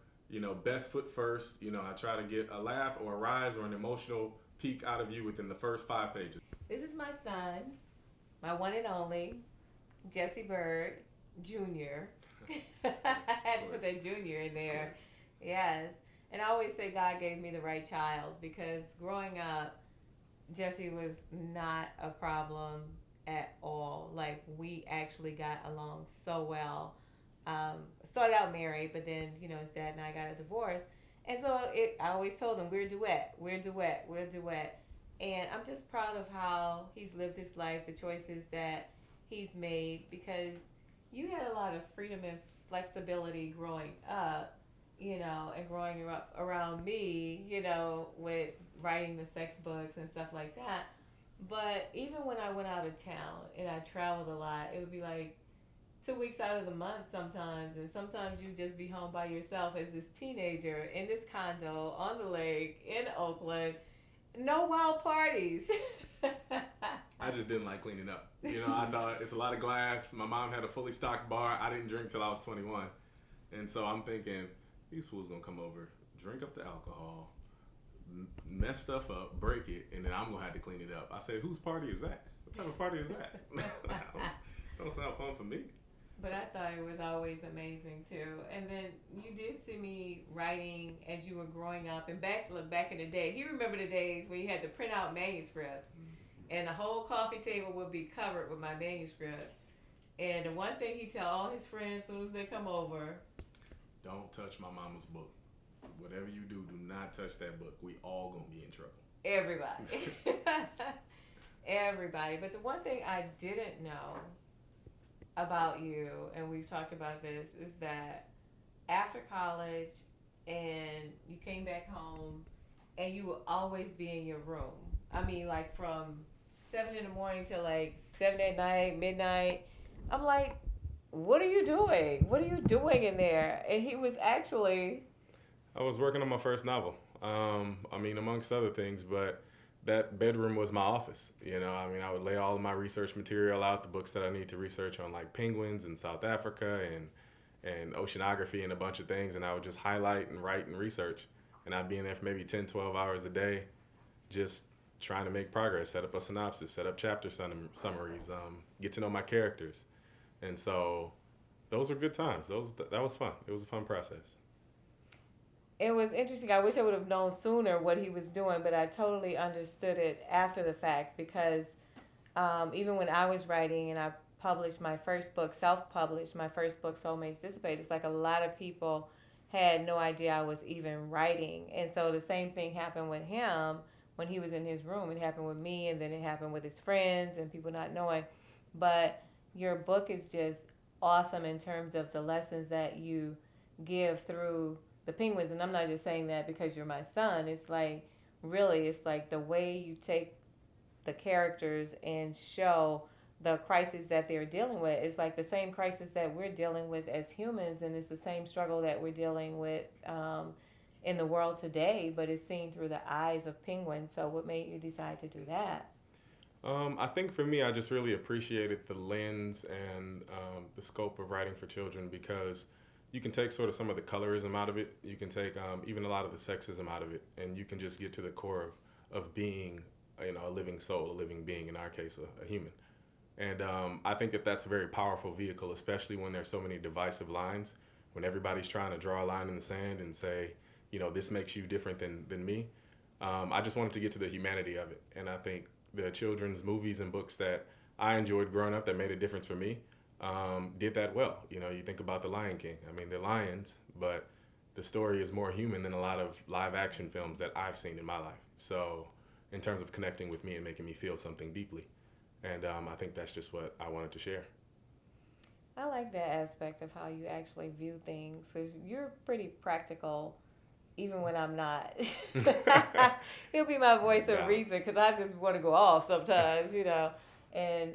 [SPEAKER 4] best foot first. I try to get a laugh or a rise or an emotional peak out of you within the first 5 pages.
[SPEAKER 3] This is my son, my one and only, Jesse Byrd Jr. I had to put that junior in there. Yes. And I always say God gave me the right child, because growing up, Jesse was not a problem at all. Like, we actually got along so well. Started out married, but then, his dad and I got a divorce. And so I always told him, we're a duet. And I'm just proud of how he's lived his life, the choices that he's made, because you had a lot of freedom and flexibility growing up, and growing up around me, with writing the sex books and stuff like that. But even when I went out of town and I traveled a lot, it would be like 2 weeks out of the month sometimes, and sometimes you just be home by yourself as this teenager in this condo on the lake in Oakland. No wild parties.
[SPEAKER 4] I just didn't like cleaning up. I thought it's a lot of glass. My mom had a fully stocked bar. I didn't drink till I was 21. And so I'm thinking, these fools gonna come over, drink up the alcohol, mess stuff up, break it, and then I'm gonna have to clean it up. I said, whose party is that? What type of party is that? Don't sound fun for me.
[SPEAKER 3] But I thought it was always amazing too. And then you did see me writing as you were growing up, and back in the day. You remember the days when you had to print out manuscripts, and the whole coffee table would be covered with my manuscript. And the one thing he tell all his friends as soon as they come over,
[SPEAKER 4] don't touch my mama's book. Whatever you do not touch that book. We all gonna be in trouble.
[SPEAKER 3] Everybody. Everybody. But the one thing I didn't know about you, and we've talked about this, is that after college and you came back home and you would always be in your room. Like from 7 in the morning till like 7 at night, midnight. I'm like,
[SPEAKER 2] what are you doing? What are you doing in there? And he was actually,
[SPEAKER 4] I was working on my first novel. I mean, amongst other things, but that bedroom was my office. I mean, I would lay all of my research material out, the books that I need to research on, like penguins in South Africa and oceanography and a bunch of things, and I would just highlight and write and research. And I'd be in there for maybe 10, 12 hours a day, just trying to make progress, set up a synopsis, set up chapter summaries, get to know my characters. And so those were good times. That was fun. It was a fun process.
[SPEAKER 2] it was interesting. I wish I would have known sooner what he was doing, but I totally understood it after the fact because even when I was writing and I published my first book, self-published my first book, Soulmates Dissipate, it's like a lot of people had no idea I was even writing. And so the same thing happened with him when he was in his room. It happened with me, and then it happened with his friends and people not knowing. But your book is just awesome in terms of the lessons that you give through the penguins. And I'm not just saying that because you're my son. It's like, really, it's like the way you take the characters and show the crisis that they're dealing with. It's like the same crisis that we're dealing with as humans, and it's the same struggle that we're dealing with in the world today, but it's seen through the eyes of penguins. So what made you decide to do that?
[SPEAKER 4] I think for me, I just really appreciated the lens and the scope of writing for children because you can take sort of some of the colorism out of it. You can take even a lot of the sexism out of it, and you can just get to the core of being, a living soul, a living being, in our case, a human. And I think that that's a very powerful vehicle, especially when there's so many divisive lines, when everybody's trying to draw a line in the sand and say, this makes you different than me. I just wanted to get to the humanity of it. And I think the children's movies and books that I enjoyed growing up that made a difference for me did that well. You think about The Lion King. I mean, they're lions, but the story is more human than a lot of live action films that I've seen in my life. So in terms of connecting with me and making me feel something deeply. And I think that's just what I wanted to share.
[SPEAKER 2] I like that aspect of how you actually view things because you're pretty practical even when I'm not. He'll be my voice of reason because I just want to go off sometimes, and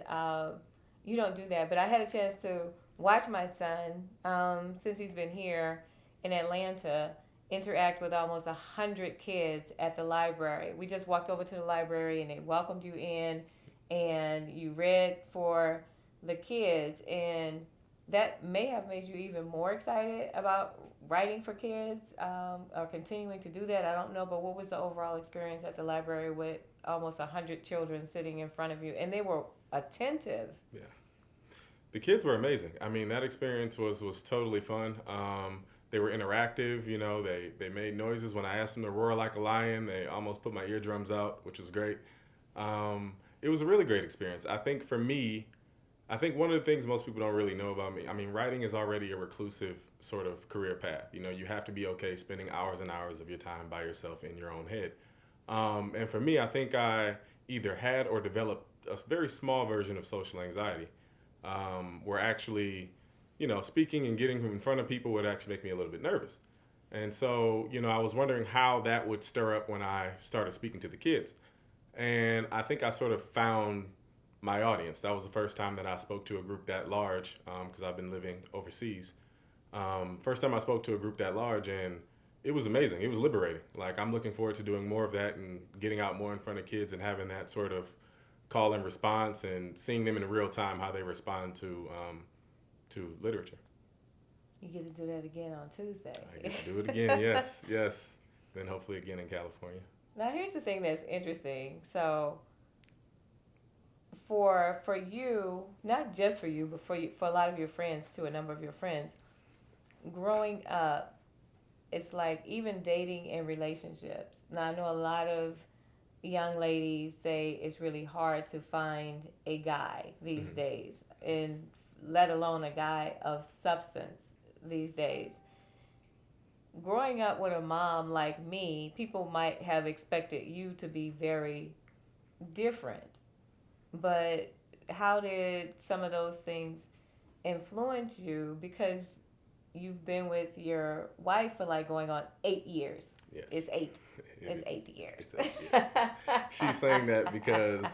[SPEAKER 2] you don't do that. But I had a chance to watch my son, since he's been here in Atlanta, interact with almost 100 kids at the library. We just walked over to the library and they welcomed you in and you read for the kids, and that may have made you even more excited about writing for kids or continuing to do that. I don't know, but what was the overall experience at the library with almost 100 children sitting in front of you, and they were attentive?
[SPEAKER 4] Yeah, the kids were amazing. I mean, that experience was totally fun. They were interactive. They made noises when I asked them to roar like a lion. They almost put my eardrums out, which was great. It was a really great experience. I think for me, one of the things most people don't really know about me, I mean, writing is already a reclusive sort of career path. You have to be okay spending hours and hours of your time by yourself in your own head. And for me, I think I either had or developed a very small version of social anxiety, where actually, speaking and getting in front of people would actually make me a little bit nervous. And so, I was wondering how that would stir up when I started speaking to the kids. And I think I sort of found my audience. That was the first time that I spoke to a group that large, because I've been living overseas. First time I spoke to a group that large, and it was amazing. It was liberating. Like, I'm looking forward to doing more of that and getting out more in front of kids and having that sort of call and response and seeing them in real time, how they respond to literature.
[SPEAKER 2] You get to do that again on Tuesday.
[SPEAKER 4] I get to do it again, yes. Then hopefully again in California.
[SPEAKER 2] Now, here's the thing that's interesting. So, for you, not just for you, but for a lot of your friends too, a number of your friends, growing up, it's like even dating and relationships. Now, I know a lot of young ladies say it's really hard to find a guy these days, and let alone a guy of substance these days. Growing up with a mom like me, people might have expected you to be very different. But how did some of those things influence you? Because you've been with your wife for like going on 8 years.
[SPEAKER 4] Yes.
[SPEAKER 2] It's 8. It's 8 years.
[SPEAKER 4] It's 8 years. She's saying that because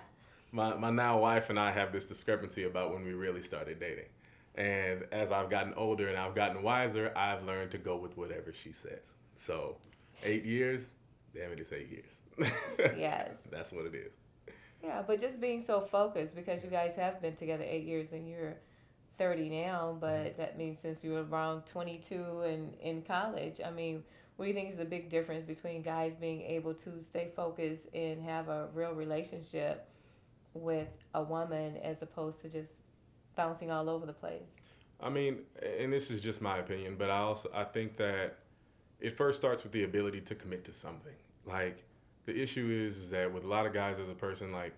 [SPEAKER 4] my now wife and I have this discrepancy about when we really started dating. And as I've gotten older and I've gotten wiser, I've learned to go with whatever she says. So 8 years, damn it, it's 8 years.
[SPEAKER 2] Yes.
[SPEAKER 4] That's what it is.
[SPEAKER 2] Yeah, but just being so focused, because you guys have been together 8 years and you're 30 now, but that means since you were around 22 and in college, I mean, what do you think is the big difference between guys being able to stay focused and have a real relationship with a woman as opposed to just bouncing all over the place?
[SPEAKER 4] I mean, and this is just my opinion, but I think that it first starts with the ability to commit to something. Like, the issue is that with a lot of guys as a person, like,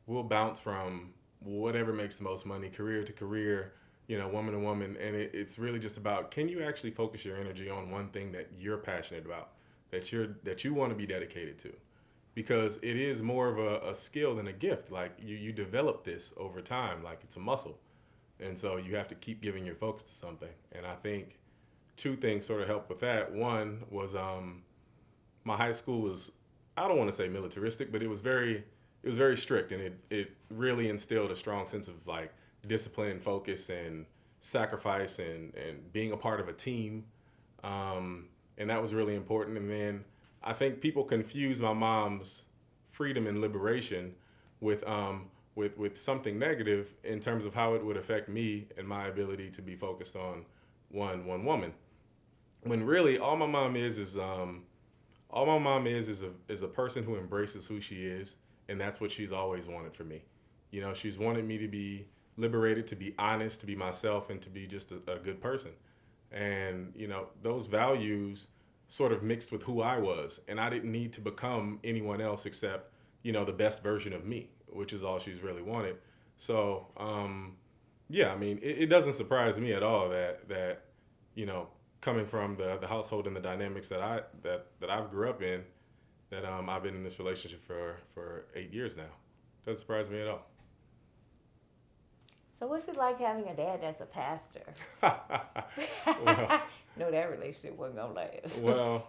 [SPEAKER 4] we'll bounce from whatever makes the most money, career to career, woman to woman, and it's really just about, can you actually focus your energy on one thing that you're passionate about, that you want to be dedicated to? Because it is more of a skill than a gift. Like, you develop this over time, like it's a muscle. And so you have to keep giving your focus to something. And I think two things sort of helped with that. One was my high school was, I don't want to say militaristic, but it was very strict, and it really instilled a strong sense of like discipline and focus and sacrifice and being a part of a team. And that was really important. And then I think people confuse my mom's freedom and liberation with something negative in terms of how it would affect me and my ability to be focused on one woman. When really all my mom is a person who embraces who she is, and that's what she's always wanted for me. She's wanted me to be liberated, to be honest, to be myself, and to be just a good person. And those values sort of mixed with who I was, and I didn't need to become anyone else except the best version of me, which is all she's really wanted. So yeah, I mean, it doesn't surprise me at all that coming from the household and the dynamics that I've grew up in, that I've been in this relationship for 8 years now. Doesn't surprise me at all.
[SPEAKER 2] So what's it like having a dad that's a pastor?
[SPEAKER 4] Well,
[SPEAKER 2] No, that relationship wasn't gonna last.
[SPEAKER 4] Well,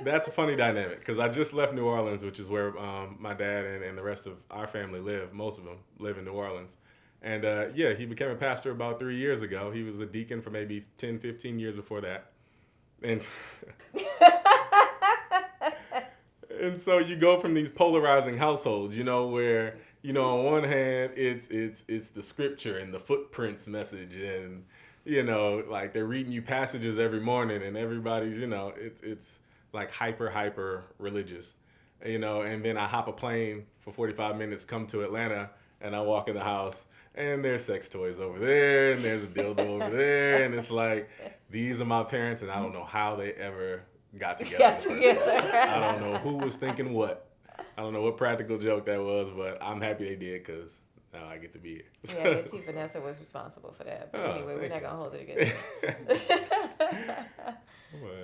[SPEAKER 4] that's a funny dynamic, because I just left New Orleans, which is where my dad and the rest of our family live. Most of them live in New Orleans. And yeah, he became a pastor about 3 years ago. He was a deacon for maybe 10, 15 years before that. And and so you go from these polarizing households, where, on one hand, it's the scripture and the footprints message, and, like they're reading you passages every morning, and everybody's, it's like hyper religious, and then I hop a plane for 45 minutes, come to Atlanta, and I walk in the house, and there's sex toys over there, and there's a dildo over there, and it's like, these are my parents, and I don't know how they ever got together. I don't know who was thinking what. I don't know what practical joke that was, but I'm happy they did, because now I get to be here.
[SPEAKER 2] Yeah, your T. Vanessa was responsible for that. But anyway, we're not going to hold it against her.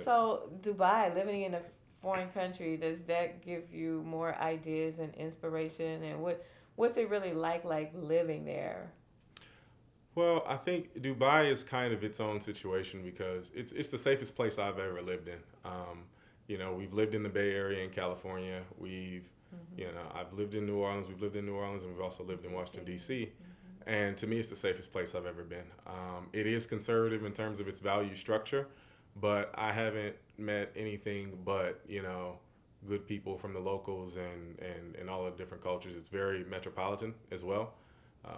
[SPEAKER 2] So, Dubai, living in a foreign country, does that give you more ideas and inspiration? And what's it really like living there?
[SPEAKER 4] Well, I think Dubai is kind of its own situation, because it's the safest place I've ever lived in. We've lived in the Bay Area in California. I've lived in New Orleans. We've lived in New Orleans, and we've also lived in Washington, D.C. And to me, it's the safest place I've ever been. It is conservative in terms of its value structure, but I haven't met anything but, good people from the locals and all the different cultures. It's very metropolitan as well.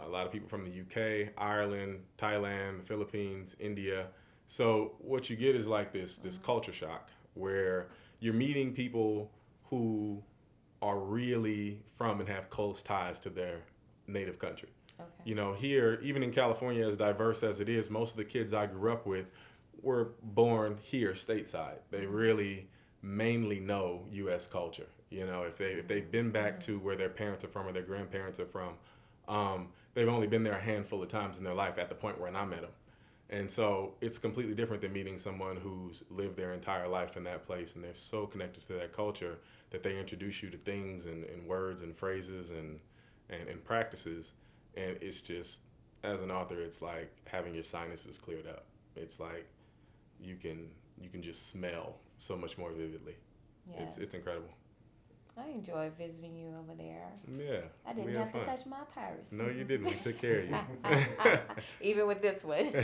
[SPEAKER 4] A lot of people from the UK, Ireland, Thailand, Philippines, India. So what you get is like this culture shock, where you're meeting people who are really from and have close ties to their native country. Okay. Here, even in California, as diverse as it is, most of the kids I grew up with were born here stateside. They really mainly know U.S. culture. If they've been back to where their parents are from or their grandparents are from, they've only been there a handful of times in their life at the point when I met them. And so it's completely different than meeting someone who's lived their entire life in that place, and they're so connected to that culture that they introduce you to things and words and phrases and practices. And it's just, as an author, it's like having your sinuses cleared up. It's like you can just smell so much more vividly. Yes. It's incredible.
[SPEAKER 2] I enjoyed visiting you over there.
[SPEAKER 4] Yeah.
[SPEAKER 2] I didn't
[SPEAKER 4] we
[SPEAKER 2] have
[SPEAKER 4] had
[SPEAKER 2] to
[SPEAKER 4] fun.
[SPEAKER 2] touch my purse.
[SPEAKER 4] No, you didn't. We took care of you.
[SPEAKER 2] Even with this one.
[SPEAKER 4] We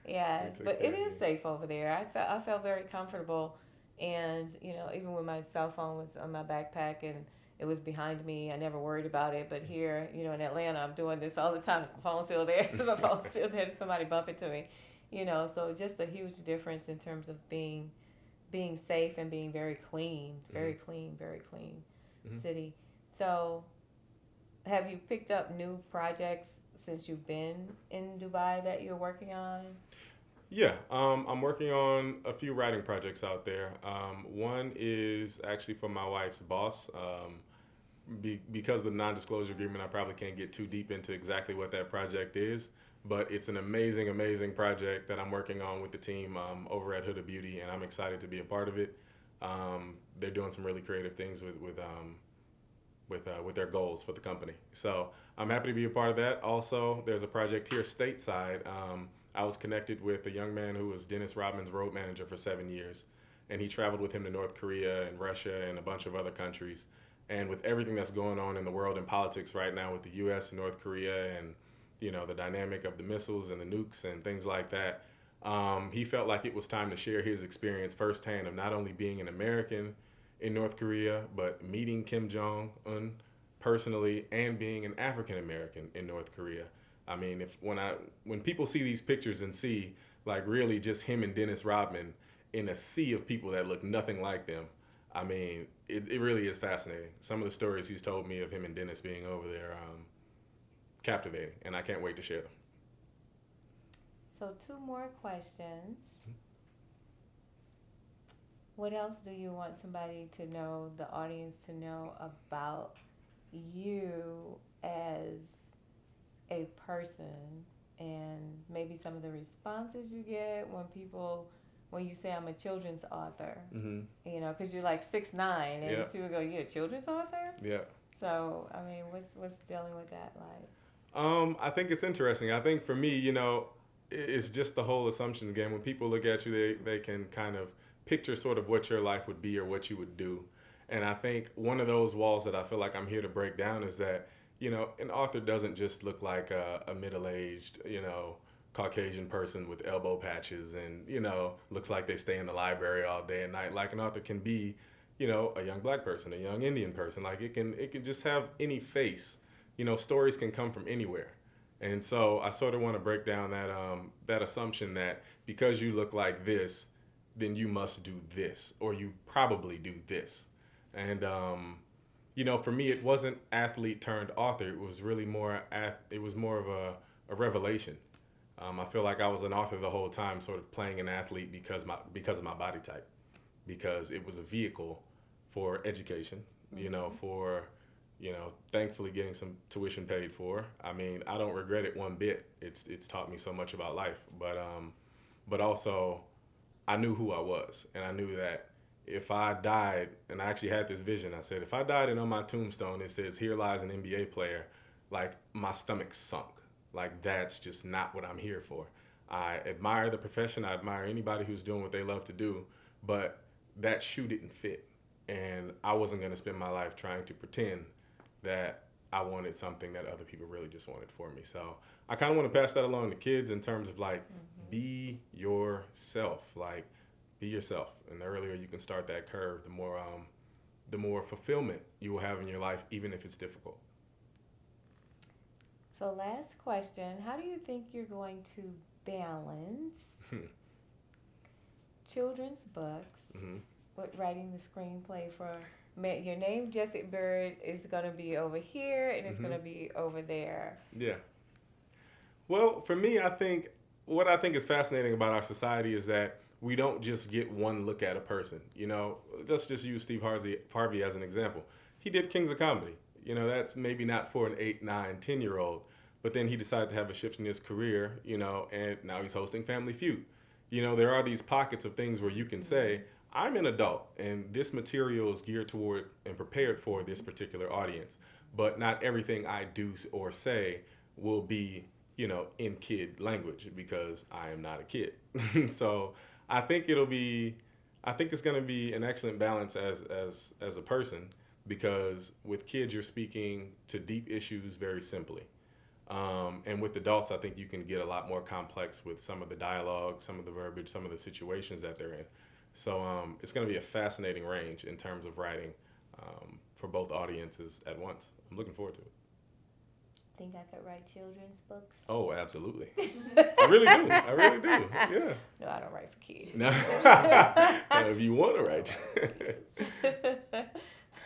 [SPEAKER 2] Yes,
[SPEAKER 4] took
[SPEAKER 2] but
[SPEAKER 4] care
[SPEAKER 2] it
[SPEAKER 4] of
[SPEAKER 2] is
[SPEAKER 4] you.
[SPEAKER 2] safe over there. I felt very comfortable, and even when my cell phone was on my backpack and it was behind me, I never worried about it. But here, in Atlanta, I'm doing this all the time. Is my phone still there? Is my phone still there? Did somebody bump into me? So just a huge difference in terms of being safe and being very clean, very clean, very clean
[SPEAKER 4] Mhm.
[SPEAKER 2] city. So, have you picked up new projects since you've been in Dubai that you're working on?
[SPEAKER 4] Yeah, I'm working on a few writing projects out there. One is actually for my wife's boss. Because of the non-disclosure agreement, I probably can't get too deep into exactly what that project is, but it's an amazing, amazing project that I'm working on with the team over at Huda Beauty, and I'm excited to be a part of it. They're doing some really creative things with their goals for the company. So I'm happy to be a part of that. Also, there's a project here stateside. I was connected with a young man who was Dennis Rodman's road manager for 7 years, and he traveled with him to North Korea and Russia and a bunch of other countries. And with everything that's going on in the world and politics right now with the U.S. and North Korea and the dynamic of the missiles and the nukes and things like that, he felt like it was time to share his experience firsthand of not only being an American in North Korea, but meeting Kim Jong-un personally and being an African American in North Korea. I mean, when people see these pictures and see like really just him and Dennis Rodman in a sea of people that look nothing like them, I mean, it really is fascinating. Some of the stories he's told me of him and Dennis being over there, captivating, and I can't wait to share them.
[SPEAKER 2] So, two more questions. What else do you want somebody to know, the audience to know about you as a person, and maybe some of the responses you get when you say I'm a children's author?
[SPEAKER 4] Mm-hmm.
[SPEAKER 2] Because you're like 6'9", and
[SPEAKER 4] Yep.
[SPEAKER 2] people go, "You're a children's author?"
[SPEAKER 4] Yeah.
[SPEAKER 2] So, I mean, what's dealing with that like?
[SPEAKER 4] I think it's interesting. I think for me, it's just the whole assumptions game. When people look at you, they can kind of picture sort of what your life would be or what you would do. And I think one of those walls that I feel like I'm here to break down is that, an author doesn't just look like a middle-aged, Caucasian person with elbow patches and, looks like they stay in the library all day and night. Like an author can be, a young black person, a young Indian person. Like it can just have any face. Stories can come from anywhere. And so I sort of want to break down that assumption that because you look like this, then you must do this, or you probably do this. And, for me, it wasn't athlete turned author. It was really more of a revelation. I feel like I was an author the whole time, sort of playing an athlete because of my body type, because it was a vehicle for education, for, thankfully getting some tuition paid for. I mean, I don't regret it one bit. It's taught me so much about life, but also I knew who I was, and I knew that if I died, and I actually had this vision, I said, if I died and on my tombstone it says, "Here lies an NBA player," like my stomach sunk. Like that's just not what I'm here for. I admire the profession. I admire anybody who's doing what they love to do, but that shoe didn't fit. And I wasn't going to spend my life trying to pretend that I wanted something that other people really just wanted for me. So I kind of want to pass that along to kids in terms of like, be yourself. Like, be yourself. And the earlier you can start that curve, the more fulfillment you will have in your life, even if it's difficult.
[SPEAKER 2] So, last question: how do you think you're going to balance children's books with writing the screenplay for your name? Jesse Byrd is going to be over here, and it's going to be over there.
[SPEAKER 4] Yeah. Well, for me, what I think is fascinating about our society is that we don't just get one look at a person. Let's just use Steve Harvey as an example. He did Kings of Comedy. That's maybe not for an 8, 9, 10-year-old, but then he decided to have a shift in his career, and now he's hosting Family Feud. There are these pockets of things where you can say, I'm an adult, and this material is geared toward and prepared for this particular audience, but not everything I do or say will be, in kid language because I am not a kid. So I think it'll be I think it's going to be an excellent balance as a person, because with kids you're speaking to deep issues very simply, and with adults I think you can get a lot more complex with some of the dialogue, some of the verbiage, some of the situations that they're in. So it's going to be a fascinating range in terms of writing for both audiences at once. I'm looking forward to it.
[SPEAKER 2] Think I could write children's books?
[SPEAKER 4] Oh, absolutely. I really do. I really do. Yeah.
[SPEAKER 2] No, I don't write for kids.
[SPEAKER 4] No. If you want to write.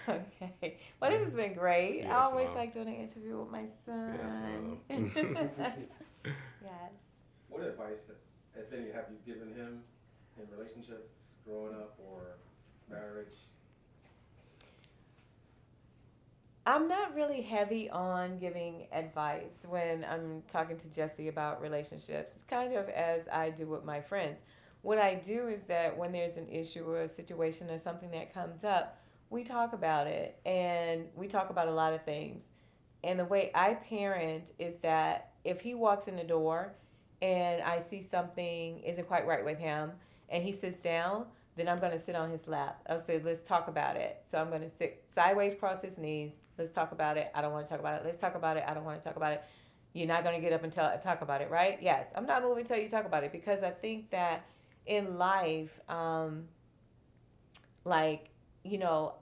[SPEAKER 2] Okay. Well, this has been great.
[SPEAKER 4] Yes,
[SPEAKER 2] I always
[SPEAKER 4] Mom.
[SPEAKER 2] like doing an interview with my son.
[SPEAKER 4] Yes, Mom.
[SPEAKER 2] Yes.
[SPEAKER 5] What advice, if any, have you given him in relationships, growing up, or marriage?
[SPEAKER 2] I'm not really heavy on giving advice when I'm talking to Jesse about relationships. It's kind of as I do with my friends. What I do is that when there's an issue or a situation or something that comes up, we talk about it, and we talk about a lot of things. And the way I parent is that if he walks in the door and I see something isn't quite right with him and he sits down, then I'm going to sit on his lap. I'll say, let's talk about it. So I'm going to sit sideways, cross his knees. Let's talk about it. I don't want to talk about it. Let's talk about it. I don't want to talk about it. You're not going to get up and talk about it, right? Yes. I'm not moving until you talk about it, because I think that in life, like, you know,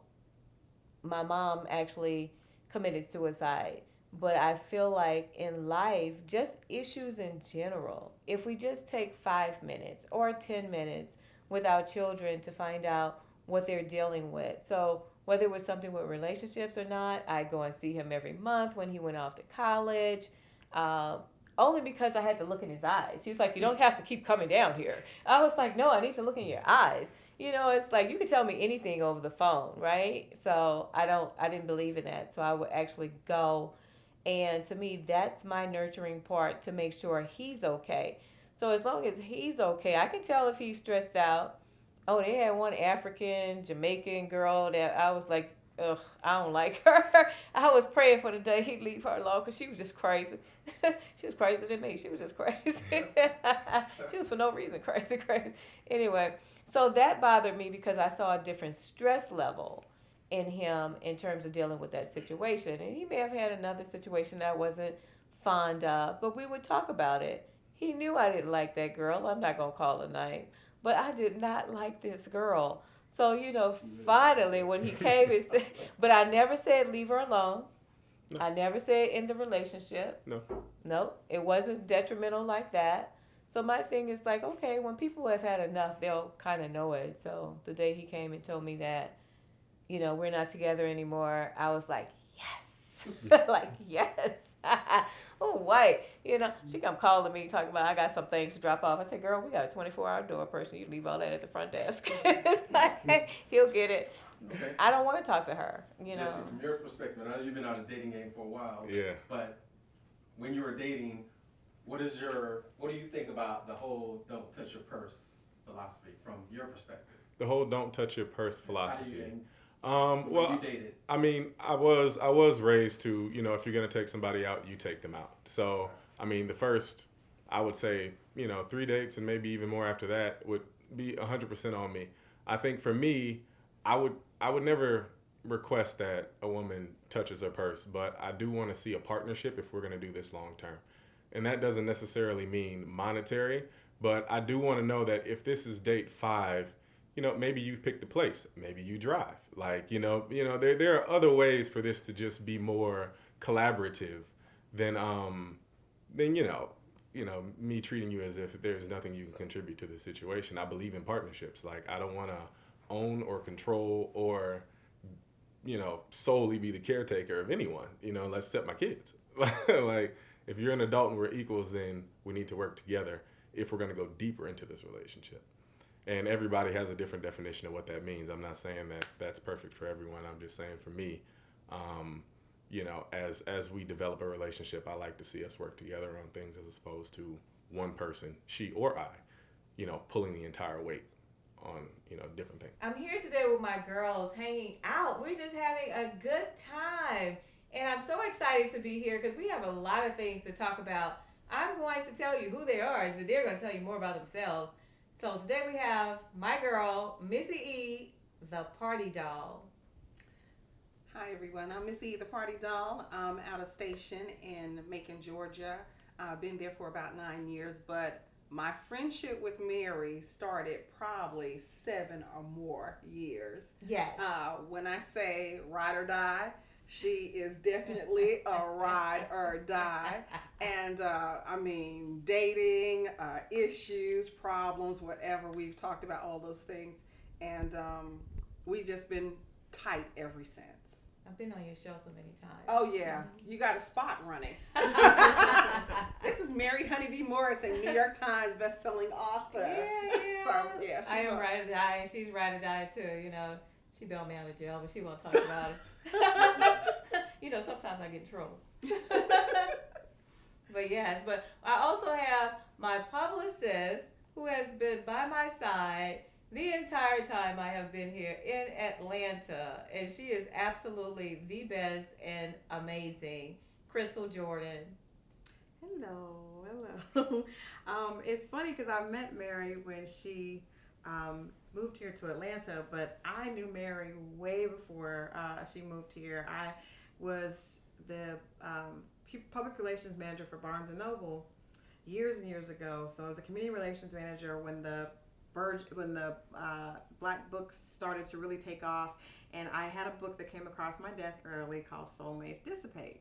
[SPEAKER 2] my mom actually committed suicide. But I feel like in life, just issues in general, if we just take 5 minutes or 10 minutes with our children to find out what they're dealing with. So whether it was something with relationships or not, I go and see him every month when he went off to college, only because I had to look in his eyes. He was like, you don't have to keep coming down here. I was like, no, I need to look in your eyes. You know, it's like you could tell me anything over the phone, right? So I didn't believe in that. So I would actually go, and to me, that's my nurturing part, to make sure he's okay. So as long as he's okay, I can tell if he's stressed out. Oh, they had one African Jamaican girl that I was like, ugh, I don't like her. I was praying for the day he'd leave her alone, because she was just crazy. She was crazier than me. She was just crazy. She was for no reason crazy. Anyway, so that bothered me because I saw a different stress level in him in terms of dealing with that situation. And he may have had another situation that I wasn't fond of, but we would talk about it. He knew I didn't like that girl. I'm not going to call her name. But I did not like this girl. So, you know, finally when he came and said, but I never said leave her alone.
[SPEAKER 4] No.
[SPEAKER 2] I never said end the relationship. No, it wasn't detrimental like that. So my thing is like, okay, when people have had enough, they'll kind of know it. So the day he came and told me that, you know, we're not together anymore, I was like, yes. Like, yes. Oh, white. You know, she come calling me talking about I got some things to drop off. I said, girl, we got a 24-hour door person. You leave all that at the front desk. It's like, he'll get it.
[SPEAKER 5] Okay.
[SPEAKER 2] I don't want to talk to her, you know.
[SPEAKER 5] Jesse, from your perspective, I know you've been out of the dating game for a while.
[SPEAKER 4] Yeah.
[SPEAKER 5] But when you were dating, what do you think about the whole "don't touch your purse" philosophy from your perspective?
[SPEAKER 4] The whole "don't touch your purse" philosophy.
[SPEAKER 5] When
[SPEAKER 4] Well,
[SPEAKER 5] you dated.
[SPEAKER 4] I mean, I was raised to, you know, if you're gonna take somebody out, you take them out. So, I mean, the first, I would say, you know, 3 dates and maybe even more after that would be 100% on me. I think for me, I would never request that a woman touches her purse, but I do want to see a partnership if we're gonna do this long term, and that doesn't necessarily mean monetary, but I do want to know that if this is date 5. You know, maybe you pick the place, maybe you drive. Like, you know, there are other ways for this to just be more collaborative than you know, me treating you as if there's nothing you can contribute to the situation. I believe in partnerships. Like, I don't want to own or control or, you know, solely be the caretaker of anyone, you know, except my kids. Like, if you're an adult and we're equals, then we need to work together if we're going to go deeper into this relationship. And everybody has a different definition of what that means. I'm not saying that that's perfect for everyone. I'm just saying for me, you know, as we develop a relationship, I like to see us work together on things as opposed to one person, she or I, you know, pulling the entire weight on, you know, different things.
[SPEAKER 2] I'm here today with my girls hanging out. We're just having a good time. And I'm so excited to be here because we have a lot of things to talk about. I'm going to tell you who they are, and they're going to tell you more about themselves. So today we have my girl, Missy E, the party doll.
[SPEAKER 6] Hi everyone, I'm Missy the Party Doll. I'm out of station in Macon, Georgia. I've been there for about 9 years, but my friendship with Mary started probably 7 or more years.
[SPEAKER 1] Yes.
[SPEAKER 6] When I say ride or die, she is definitely a ride or die. And I mean, dating, issues, problems, whatever. We've talked about all those things. And we just been tight ever since.
[SPEAKER 2] I've been on your show so many times.
[SPEAKER 6] Oh yeah, you got a spot running. This is Mary HoneyB Morrison, New York Times bestselling author.
[SPEAKER 2] Yeah.
[SPEAKER 6] So yeah,
[SPEAKER 2] I am ride or die, and she's ride or die too. You know, she bailed me out of jail, but she won't talk about it. You know, sometimes I get in trouble. But yes, but I also have my publicist who has been by my side the entire time I have been here in Atlanta, and she is absolutely the best and amazing, Crystal Jordan.
[SPEAKER 7] Hello. It's funny because I met Mary when she moved here to Atlanta, but I knew Mary way before she moved here. I was the public relations manager for Barnes & Noble years and years ago. So I was a community relations manager when the Byrd, when the black books started to really take off, and I had a book that came across my desk early called Soulmates Dissipate.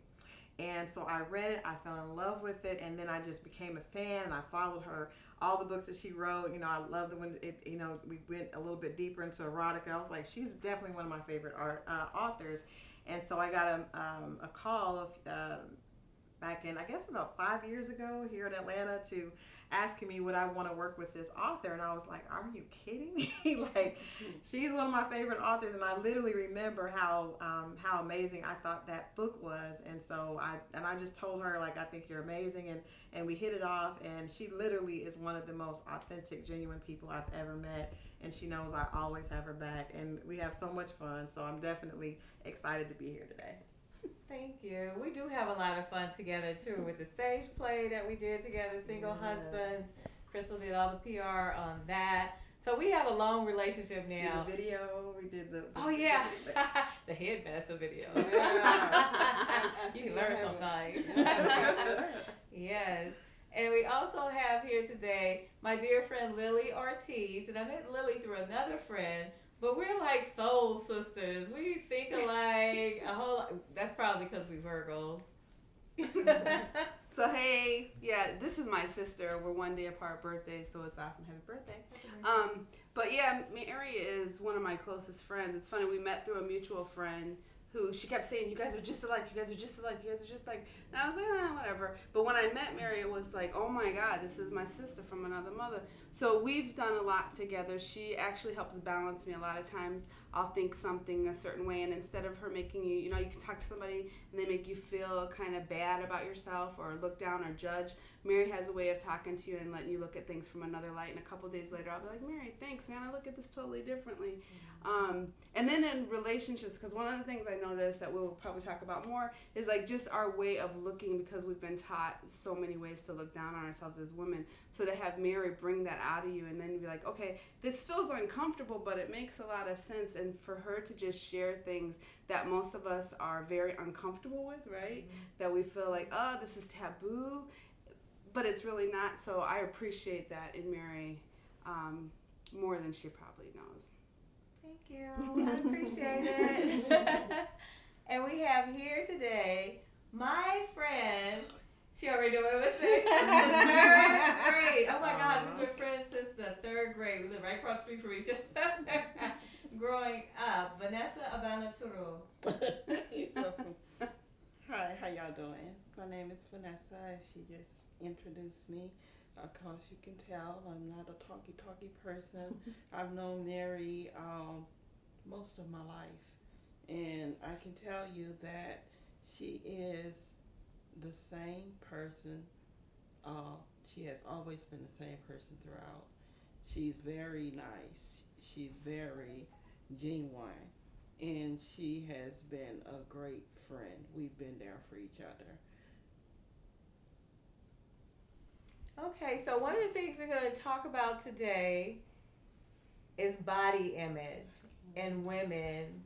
[SPEAKER 7] And so I read it, I fell in love with it, and then I just became a fan, and I followed her, all the books that she wrote. You know, I loved it when it, you know, we went a little bit deeper into erotica. I was like, she's definitely one of my favorite authors. And so I got a call of back in, I guess about 5 years ago here in Atlanta, to asking me would I want to work with this author, and I was like, are you kidding me? Like, she's one of my favorite authors, and I literally remember how amazing I thought that book was. And so I just told her, like, I think you're amazing, and we hit it off, and she literally is one of the most authentic, genuine people I've ever met, and she knows I always have her back, and we have so much fun. So I'm definitely excited to be here today.
[SPEAKER 2] Thank you. We do have a lot of fun together too with the stage play that we did together, Single Husbands. Crystal did all the PR on that. So we have a long relationship now.
[SPEAKER 7] We did the video, we did the
[SPEAKER 2] Oh yeah, the headmaster video. You can learn sometimes. Yes. And we also have here today my dear friend Lily Ortiz, and I met Lily through another friend. But we're like soul sisters. We think alike a whole lot. That's probably because we Virgos.
[SPEAKER 8] So hey, yeah, this is my sister. We're 1 day apart birthdays, so it's awesome. Happy birthday. But yeah, Mary is one of my closest friends. It's funny, we met through a mutual friend who she kept saying, you guys are just alike, you guys are just alike, you guys are just like, and I was like, whatever. But when I met Mary, it was like, oh my God, this is my sister from another mother. So we've done a lot together. She actually helps balance me. A lot of times I'll think something a certain way, and instead of her making you, you know, you can talk to somebody and they make you feel kind of bad about yourself or look down or judge. Mary has a way of talking to you and letting you look at things from another light, and a couple days later I'll be like, Mary, thanks, man, I look at this totally differently. And then in relationships, because one of the things I noticed that we'll probably talk about more is like just our way of looking, because we've been taught so many ways to look down on ourselves as women. So to have Mary bring that out of you and then be like, okay, this feels uncomfortable, but it makes a lot of sense. And for her to just share things that most of us are very uncomfortable with, right? Mm-hmm. That we feel like, oh, this is taboo, but it's really not. So I appreciate that in Mary more than she probably knows.
[SPEAKER 2] Thank you. I appreciate it. And we have here today my friend. She already knew what it was since the third grade. Oh my God, we've been friends since the third grade. We live right across the street from each other. Growing up, Vanessa Abanaturo.
[SPEAKER 9] Hi, how y'all doing? My name is Vanessa. She just introduced me. Of course, you can tell I'm not a talky person. I've known Mary most of my life, and I can tell you that she is the same person. She has always been the same person throughout. She's very nice. She's very genuine, and she has been a great friend. We've been there for each other.
[SPEAKER 2] Okay, so one of the things we're going to talk about today is body image in women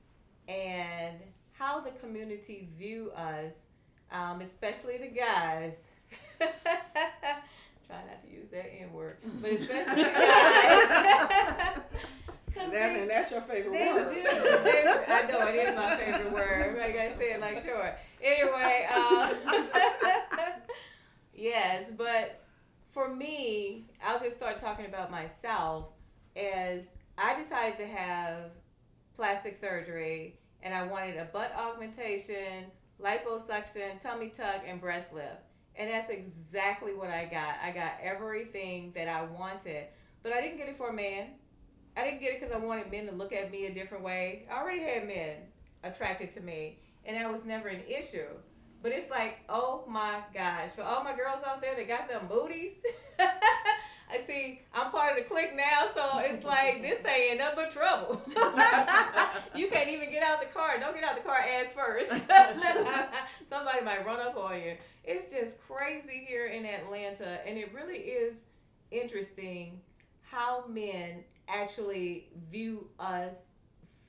[SPEAKER 2] and how the community view us, especially the guys. Try not to use that N word, but especially the guys.
[SPEAKER 6] And that's your favorite
[SPEAKER 2] They
[SPEAKER 6] word.
[SPEAKER 2] do. I know it is my favorite word. Like I said, like short. Anyway, yes, but for me, I'll just start talking about myself. As I decided to have plastic surgery, and I wanted a butt augmentation, liposuction, tummy tuck, and breast lift. And that's exactly what I got. I got everything that I wanted, but I didn't get it for a man. I didn't get it because I wanted men to look at me a different way. I already had men attracted to me, and that was never an issue. But it's like, oh my gosh, for all my girls out there that got them booties, I see I'm part of the clique now, so it's like this thing ain't nothing but trouble. You can't even get out the car. Don't get out the car ass first. Somebody might run up on you. It's just crazy here in Atlanta, and it really is interesting how men actually view us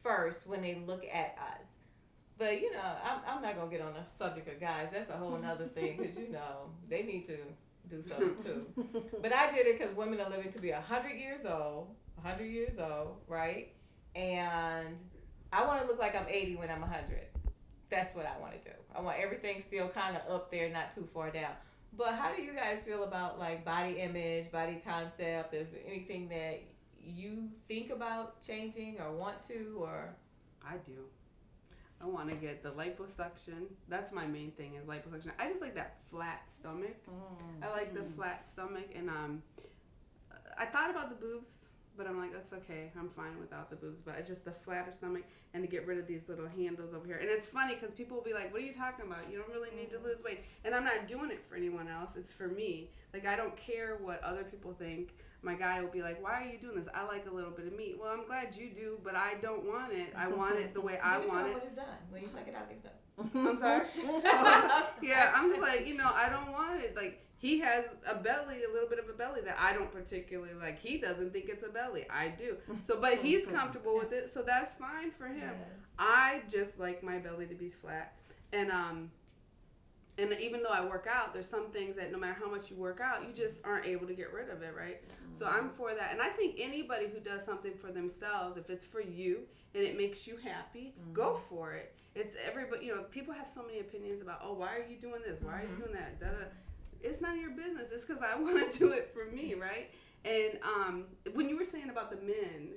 [SPEAKER 2] first when they look at us. But, you know, I'm not going to get on the subject of guys. That's a whole nother thing because, you know, they need to do something too. But I did it because women are living to be 100 years old, right? And I want to look like I'm 80 when I'm 100. That's what I want to do. I want everything still kind of up there, not too far down. But how do you guys feel about, like, body image, body concept? Is there anything that you think about changing or want to, or?
[SPEAKER 8] I do. I want to get the liposuction. That's my main thing is liposuction. I just like that flat stomach. I like the flat stomach, and I thought about the boobs, but I'm like, that's okay. I'm fine without the boobs, but it's just the flatter stomach and to get rid of these little handles over here. And it's funny because people will be like, what are you talking about? You don't really need to lose weight. And I'm not doing it for anyone else. It's for me. Like, I don't care what other people think. My guy will be like, why are you doing this? I like a little bit of meat. Well, I'm glad you do, but I don't want it. I want it the way I want it.
[SPEAKER 2] When it's done. When you suck it out, give it up.
[SPEAKER 8] I'm sorry? Yeah, I'm just like, you know, I don't want it. Like, he has a belly, a little bit of a belly that I don't particularly like. He doesn't think it's a belly. I do. So, but he's comfortable with it, so that's fine for him.
[SPEAKER 2] Yes.
[SPEAKER 8] I just like my belly to be flat. And even though I work out, there's some things that no matter how much you work out, you just aren't able to get rid of it, right? So I'm for that. And I think anybody who does something for themselves, if it's for you and it makes you happy, go for it. It's everybody, you know, people have so many opinions about, oh, why are you doing this? Why are you doing that? Da-da. It's none of your business. It's because I want to do it for me, right? And when you were saying about the men,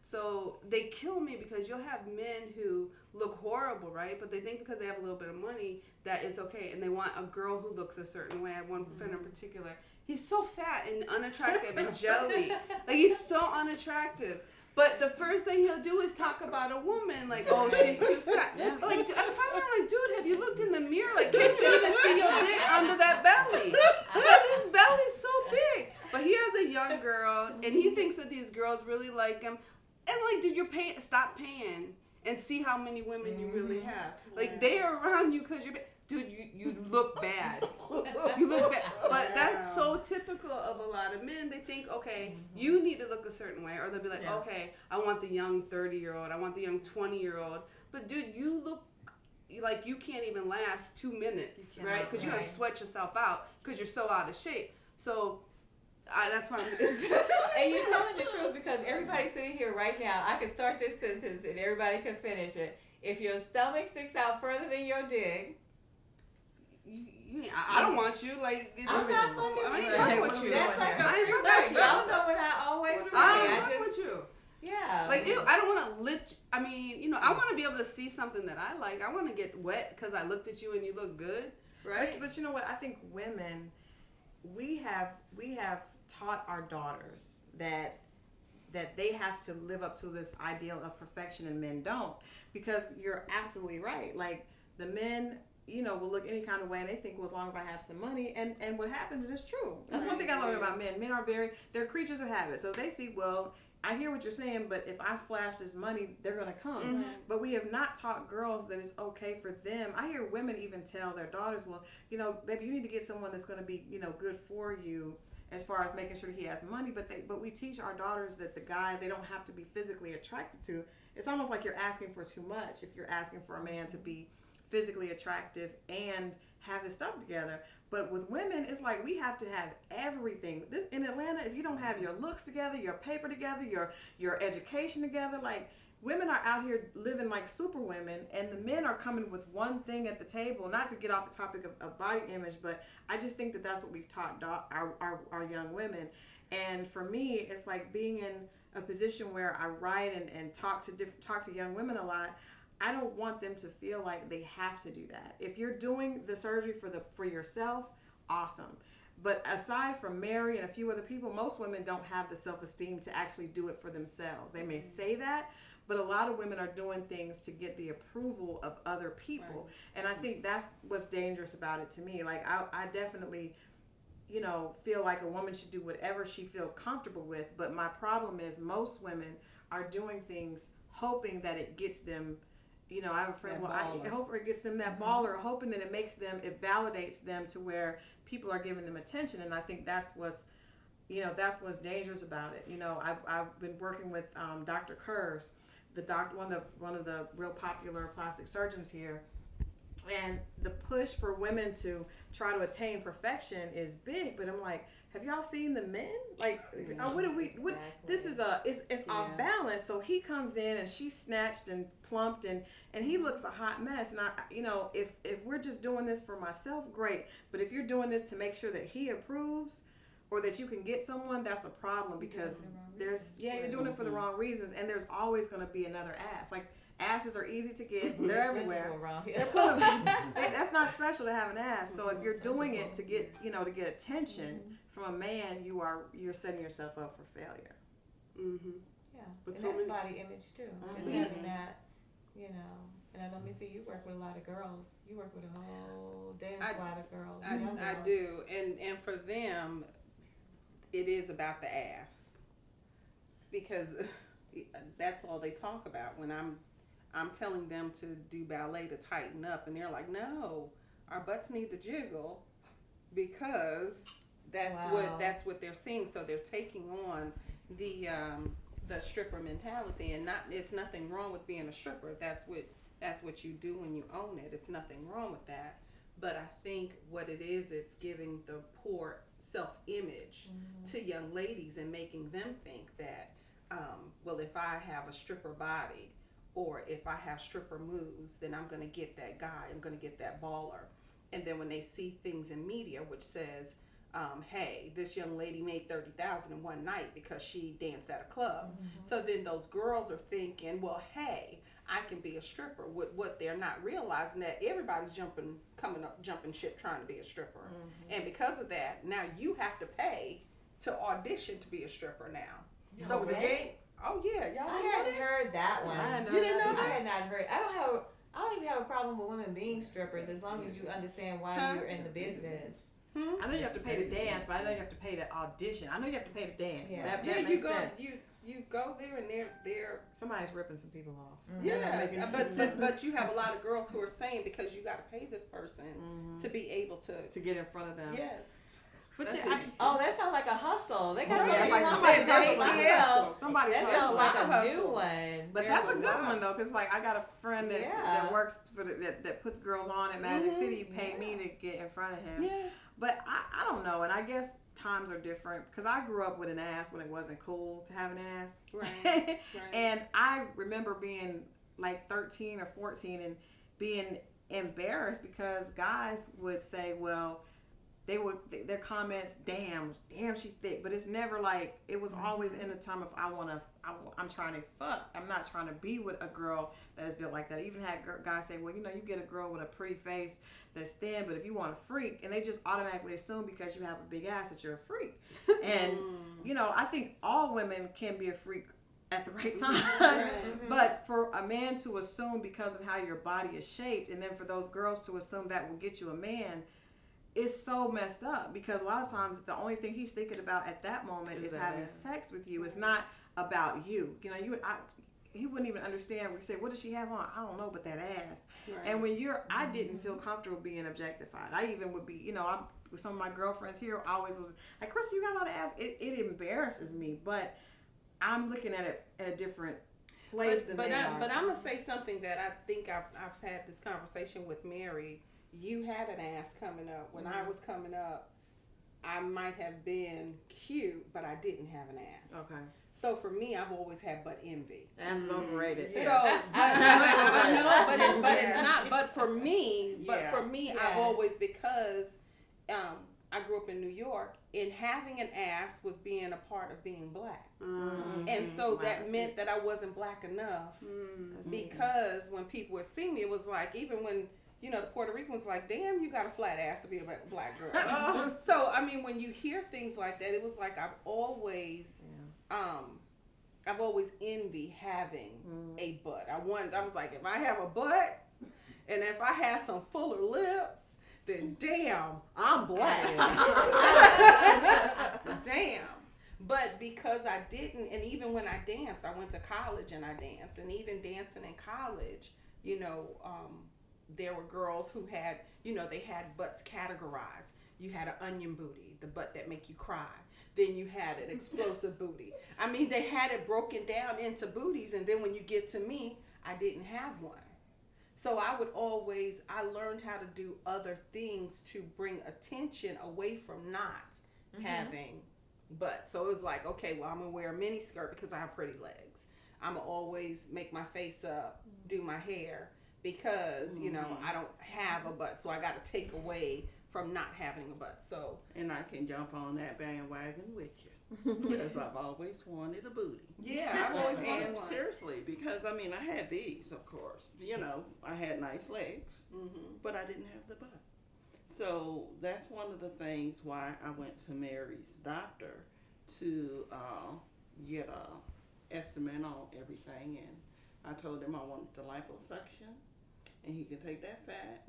[SPEAKER 8] so they kill me because you'll have men who look horrible, right? But they think because they have a little bit of money that it's okay. And they want a girl who looks a certain way. I have one friend in particular. He's so fat and unattractive and jelly. Like, he's so unattractive. But the first thing he'll do is talk about a woman, like, oh, she's too fat. Like, I'm finally like, dude, have you looked in the mirror? Like, can you even see your dick under that belly? Because his belly's so big. But he has a young girl, and he thinks that these girls really like him. And, like, dude, you're paying. Stop paying and see how many women you really have. Like, they are around you because you're dude, you look bad. You look bad. But that's so typical of a lot of men. They think, okay, you need to look a certain way. Or they'll be like, okay, I want the young 30-year-old. I want the young 20-year-old. But, dude, you look like you can't even last 2 minutes, right? Because you're going to sweat yourself out because you're so out of shape. So that's why I'm
[SPEAKER 2] And you're telling the truth because everybody sitting here right now, I could start this sentence and everybody can finish it. If your stomach sticks out further than your dick,
[SPEAKER 8] I don't want you. Like,
[SPEAKER 2] I'm not fucking
[SPEAKER 8] I ain't
[SPEAKER 2] with
[SPEAKER 8] fucking
[SPEAKER 2] you.
[SPEAKER 8] with you.
[SPEAKER 2] That's like a
[SPEAKER 8] I ain't
[SPEAKER 2] free
[SPEAKER 8] fucking
[SPEAKER 2] break.
[SPEAKER 8] with you.
[SPEAKER 2] Y'all know what I always say.
[SPEAKER 8] I ain't fucking with you.
[SPEAKER 2] Yeah.
[SPEAKER 8] Like, ew, I don't want to lift. I mean, you know, I want to be able to see something that I like. I want to get wet because I looked at you and you look good, right?
[SPEAKER 7] But you know what? I think women, we have taught our daughters that they have to live up to this ideal of perfection and men don't, because you're absolutely right. Like, the men, you know, will look any kind of way and they think, well, as long as I have some money, and what happens is it's true. That's one thing I learned about men. Men are they're creatures of habit. So they see, well, I hear what you're saying, but if I flash this money, they're going to come. But we have not taught girls that it's okay for them. I hear women even tell their daughters, well, you know, baby, you need to get someone that's going to be, you know, good for you. as far as making sure that he has money, but we teach our daughters that the guy they don't have to be physically attracted to. It's almost like you're asking for too much if you're asking for a man to be physically attractive and have his stuff together. But with women, it's like we have to have everything. In Atlanta, if you don't have your looks together, your paper together, your education together, like women are out here living like super women, and the men are coming with one thing at the table. Not to get off the topic of body image, but I just think that that's what we've taught our young women. And for me, it's like being in a position where I write and talk to young women a lot. I don't want them to feel like they have to do that. If you're doing the surgery for yourself, awesome. But aside from Mary and a few other people, most women don't have the self-esteem to actually do it for themselves. They may say that, but a lot of women are doing things to get the approval of other people. Right. And I think that's what's dangerous about it to me. Like I definitely, feel like a woman should do whatever she feels comfortable with. But my problem is most women are doing things hoping that it gets them. I have a friend, I hope it gets them that baller, hoping that it validates them to where people are giving them attention. And I think that's what's dangerous about it. I've been working with Dr. Kurz, one of the real popular plastic surgeons here. And the push for women to try to attain perfection is big, but I'm like, have y'all seen the men? Like, this is it's off balance. So he comes in and she's snatched and plumped and he looks a hot mess. And if we're just doing this for myself, great. But if you're doing this to make sure that he approves or that you can get someone, that's a problem because you're doing it for the wrong reasons. And there's always going to be another ass. Like, asses are easy to get. They're everywhere. That's not special to have an ass. So if you're doing it to get attention from a man, you're setting yourself up for failure.
[SPEAKER 2] Yeah, but and that's body image too. Just having that, And I know, Missy, you work with a lot of girls. You work with a whole damn squad of girls.
[SPEAKER 6] I do, and for them, it is about the ass because that's all they talk about when I'm telling them to do ballet to tighten up, and they're like, no, our butts need to jiggle because that's what they're seeing. So they're taking on the stripper mentality, and it's nothing wrong with being a stripper. That's what you do when you own it. It's nothing wrong with that. But I think what it is, it's giving the poor self-image to young ladies and making them think that, if I have a stripper body, or if I have stripper moves, then I'm going to get that guy. I'm going to get that baller. And then when they see things in media which says, hey, this young lady made $30,000 in one night because she danced at a club. So then those girls are thinking, well, hey, I can be a stripper. What they're not realizing that everybody's jumping ship trying to be a stripper. And because of that, now you have to pay to audition to be a stripper now. So the game. Oh yeah, y'all.
[SPEAKER 2] I hadn't heard that one.
[SPEAKER 6] You didn't know that?
[SPEAKER 2] I had not heard. I don't even have a problem with women being strippers as long as you understand why you're in the business.
[SPEAKER 7] I know you have to pay to dance, but I know you have to pay to audition. I know you have to pay to dance.
[SPEAKER 2] Yeah.
[SPEAKER 7] That makes sense.
[SPEAKER 6] You go there and they're
[SPEAKER 7] somebody's ripping some people off.
[SPEAKER 6] Yeah, but you have a lot of girls who are saying because you got to pay this person to be able to
[SPEAKER 7] get in front of them.
[SPEAKER 6] Yes.
[SPEAKER 2] But that sounds like a hustle. They got
[SPEAKER 7] somebody's
[SPEAKER 2] hustling.
[SPEAKER 7] Somebody's
[SPEAKER 2] that sounds like a new one.
[SPEAKER 7] But that's a good one though, because like I got a friend that works for that puts girls on at Magic City. You pay me to get in front of him.
[SPEAKER 6] Yes.
[SPEAKER 7] But I don't know, and I guess times are different because I grew up with an ass when it wasn't cool to have an ass.
[SPEAKER 6] Right.
[SPEAKER 7] And I remember being like 13 or 14 and being embarrassed because guys would say, well, their comments, damn she's thick, but it's never like, it was always in the time of I'm trying to fuck. I'm not trying to be with a girl that is built like that. I even had guys say, well, you get a girl with a pretty face that's thin, but if you want a freak, and they just automatically assume because you have a big ass that you're a freak. And I think all women can be a freak at the right time. But for a man to assume because of how your body is shaped, and then for those girls to assume that will get you a man, it's so messed up because a lot of times the only thing he's thinking about at that moment is having sex with you. It's not about you. he wouldn't even understand. We say, what does she have on? I don't know, but that ass.
[SPEAKER 8] Right.
[SPEAKER 7] And when I didn't feel comfortable being objectified. I even would be, I'm with some of my girlfriends here, always was like, Krista, you got a lot of ass. It embarrasses me, but I'm looking at it at a different place than they are.
[SPEAKER 6] But I'm gonna say something that I think I've had this conversation with Mary. You had an ass coming up. When I was coming up, I might have been cute, but I didn't have an ass.
[SPEAKER 7] Okay.
[SPEAKER 6] So for me, I've always had butt envy.
[SPEAKER 7] Ass is overrated.
[SPEAKER 6] So I know, but it's not. But for me,
[SPEAKER 2] Yeah.
[SPEAKER 6] I've always, because I grew up in New York, and having an ass was being a part of being black, and so that meant that I wasn't black enough, because when people would see me, it was like, even when the Puerto Rican was like, damn, you got a flat ass to be a black girl. So I mean, when you hear things like that, it was like I've always envied having a butt. I was like, if I have a butt, and if I have some fuller lips, then damn, I'm black. Damn. But because I didn't, and even when I danced, I went to college and I danced, and even dancing in college, there were girls who had, they had butts categorized. You had an onion booty, the butt that make you cry. Then you had an explosive booty. I mean, they had it broken down into booties, and then when you get to me, I didn't have one. So I learned how to do other things to bring attention away from not having butt. So it was like, okay, well, I'm going to wear a mini skirt because I have pretty legs. I'm going to always make my face up, do my hair, because, I don't have a butt. So I got to take away from not having a butt. So,
[SPEAKER 9] and I can jump on that bandwagon with you, because I've always wanted a booty.
[SPEAKER 6] Yeah, I've always wanted
[SPEAKER 9] And
[SPEAKER 6] one.
[SPEAKER 9] seriously, because I had these, of course. I had nice legs, but I didn't have the butt. So that's one of the things why I went to Mary's doctor to get a estimate on everything, and I told him I wanted the liposuction, and he could take that fat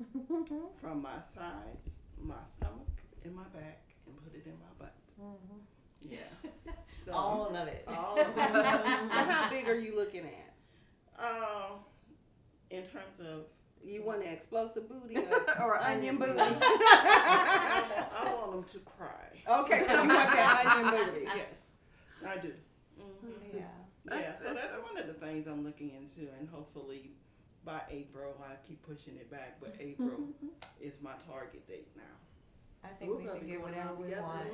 [SPEAKER 9] from my sides, my stomach, and my back, and put it in my butt. Yeah. So,
[SPEAKER 2] All of it.
[SPEAKER 9] All of it.
[SPEAKER 6] So how big are you looking at?
[SPEAKER 9] In terms of,
[SPEAKER 6] You want an explosive booty or an onion booty?
[SPEAKER 9] I want them to cry.
[SPEAKER 6] Okay, so you want that onion booty?
[SPEAKER 9] Yes, I do.
[SPEAKER 2] Yeah.
[SPEAKER 9] So that's one of the things I'm looking into, and hopefully by April, I keep pushing it back, but April is my target date now.
[SPEAKER 2] I think we should get whatever we want.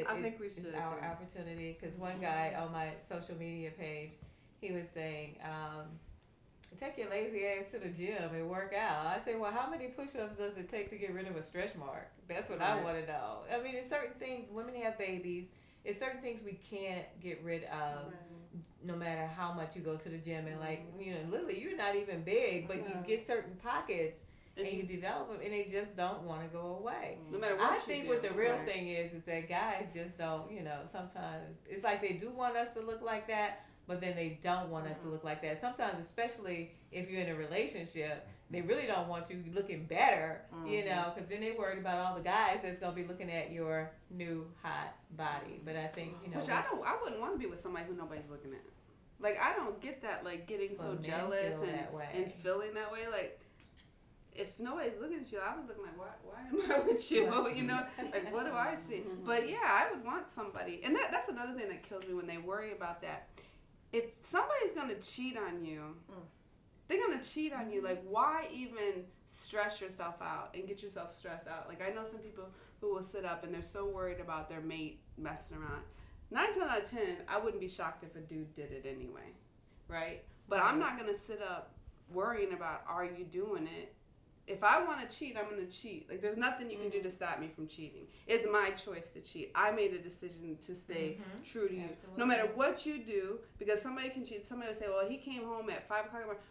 [SPEAKER 7] I think we should,
[SPEAKER 2] It's our
[SPEAKER 7] too.
[SPEAKER 2] opportunity. Because one guy on my social media page, he was saying, take your lazy ass to the gym and work out. I said, well, how many push-ups does it take to get rid of a stretch mark? That's what I want to know. I mean, it's certain things, women have babies. It's certain things we can't get rid of, no matter how much you go to the gym. And literally, you're not even big, but you get certain pockets and you develop them, and they just don't want to go away.
[SPEAKER 8] No matter what
[SPEAKER 2] I
[SPEAKER 8] you
[SPEAKER 2] think
[SPEAKER 8] do.
[SPEAKER 2] what the real thing is that guys just don't, sometimes it's like they do want us to look like that, but then they don't want us to look like that. Sometimes, especially if you're in a relationship, they really don't want you looking better, because then they're worried about all the guys that's going to be looking at your new hot body. But I think,
[SPEAKER 8] Which I wouldn't want to be with somebody who nobody's looking at. Like, I don't get that, like, getting so
[SPEAKER 2] men
[SPEAKER 8] jealous
[SPEAKER 2] feel that way.
[SPEAKER 8] and feeling that way. Like, if nobody's looking at you, I would look like, why am I with you? Like, what do I see? But yeah, I would want somebody. And that's another thing that kills me when they worry about that. If somebody's going to cheat on you, they're going to cheat on you. Like, why even stress yourself out and get yourself stressed out? Like, I know some people who will sit up and they're so worried about their mate messing around. 9 times out of 10, I wouldn't be shocked if a dude did it anyway, right? But I'm not going to sit up worrying about, are you doing it? If I want to cheat, I'm going to cheat. Like, there's nothing you can do to stop me from cheating. It's my choice to cheat. I made a decision to stay true to you.
[SPEAKER 2] Absolutely.
[SPEAKER 8] No matter what you do, because somebody can cheat. Somebody will say, well, he came home at 5 o'clock in the morning.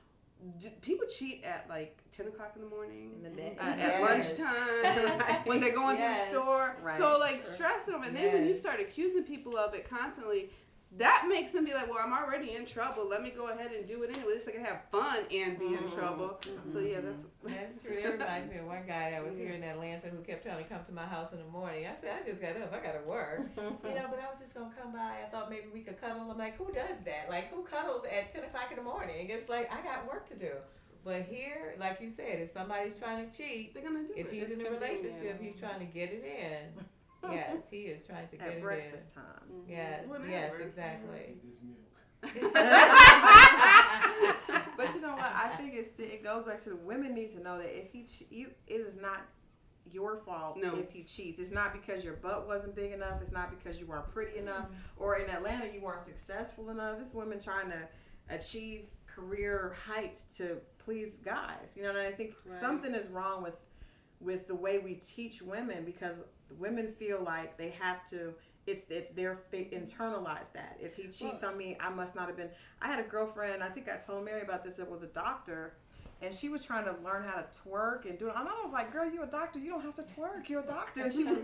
[SPEAKER 8] People cheat at like 10 o'clock in the morning,
[SPEAKER 7] In the day.
[SPEAKER 8] at lunchtime, when they're going to the store.
[SPEAKER 7] Right.
[SPEAKER 8] So like stressing them. And then when you start accusing people of it constantly, that makes them be like, well, I'm already in trouble. Let me go ahead and do it anyway. At least I can have fun and be in trouble. So yeah,
[SPEAKER 2] That's true. That reminds me of one guy that was here in Atlanta who kept trying to come to my house in the morning. I said, I just got up. I got to work. But I was just going to come by. I thought maybe we could cuddle. I'm like, who does that? Like, who cuddles at 10 o'clock in the morning? It's like, I got work to do. But here, like you said, if somebody's trying to cheat,
[SPEAKER 8] they're gonna do
[SPEAKER 2] if
[SPEAKER 8] it.
[SPEAKER 2] he's
[SPEAKER 8] It's
[SPEAKER 2] in a relationship,
[SPEAKER 8] convenience.
[SPEAKER 2] he's trying to get it in. Yes, he is trying to get
[SPEAKER 7] At
[SPEAKER 2] it
[SPEAKER 7] breakfast
[SPEAKER 2] in.
[SPEAKER 7] time.
[SPEAKER 2] Yes,
[SPEAKER 8] Whenever.
[SPEAKER 2] yes, exactly.
[SPEAKER 5] This milk.
[SPEAKER 7] But you know what? I think it goes back to the women need to know that if it is not your fault if he cheats. It's not because your butt wasn't big enough. It's not because you weren't pretty enough, or in Atlanta you weren't successful enough. It's women trying to achieve career heights to please guys. You know, and I think something is wrong with the way we teach women, because women feel like they have to. They internalize that. If he cheats on me, I must not have been. I had a girlfriend, I think I told Mary about this, that was a doctor, and she was trying to learn how to twerk and do it. And I was like, girl, you're a doctor. You don't have to twerk. You're a doctor. And she was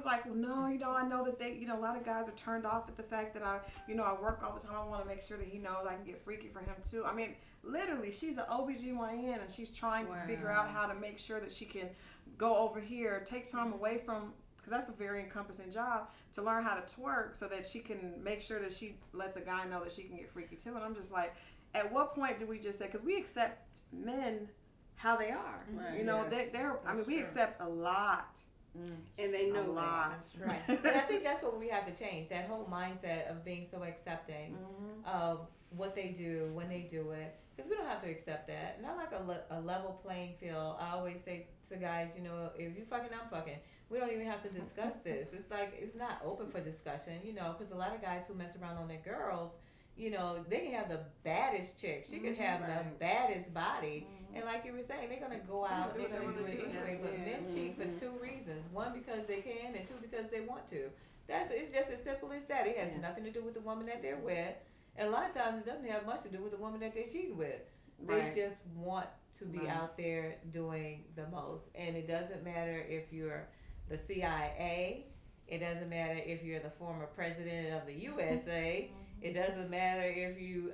[SPEAKER 7] like, well, no, I know that they, a lot of guys are turned off at the fact that I work all the time. I want to make sure that he knows I can get freaky for him too. I mean, literally, she's an OBGYN, and she's trying to figure out how to make sure that she can go over here, take time away from, because that's a very encompassing job, to learn how to twerk so that she can make sure that she lets a guy know that she can get freaky too. And I'm just like, at what point do we just say, because we accept men how they are, we accept a lot.
[SPEAKER 8] And they know
[SPEAKER 7] a lot.
[SPEAKER 2] That's right. And I think that's what we have to change, that whole mindset of being so accepting of what they do, when they do it, because we don't have to accept that. Not like a level playing field. I always say to guys, if you fucking, I'm fucking. We don't even have to discuss this. It's like, it's not open for discussion, because a lot of guys who mess around on their girls, they can have the baddest chick. She could have the baddest body. And like you were saying, they're going to go out and they're going to do it anyway. But men cheat for two reasons. One, because they can, and two, because they want to. It's just as simple as that. It has nothing to do with the woman that they're with. And a lot of times it doesn't have much to do with the woman that they're cheating with. They just want to be out there doing the most. And it doesn't matter if you're the CIA. It doesn't matter if you're the former president of the USA. It doesn't matter if you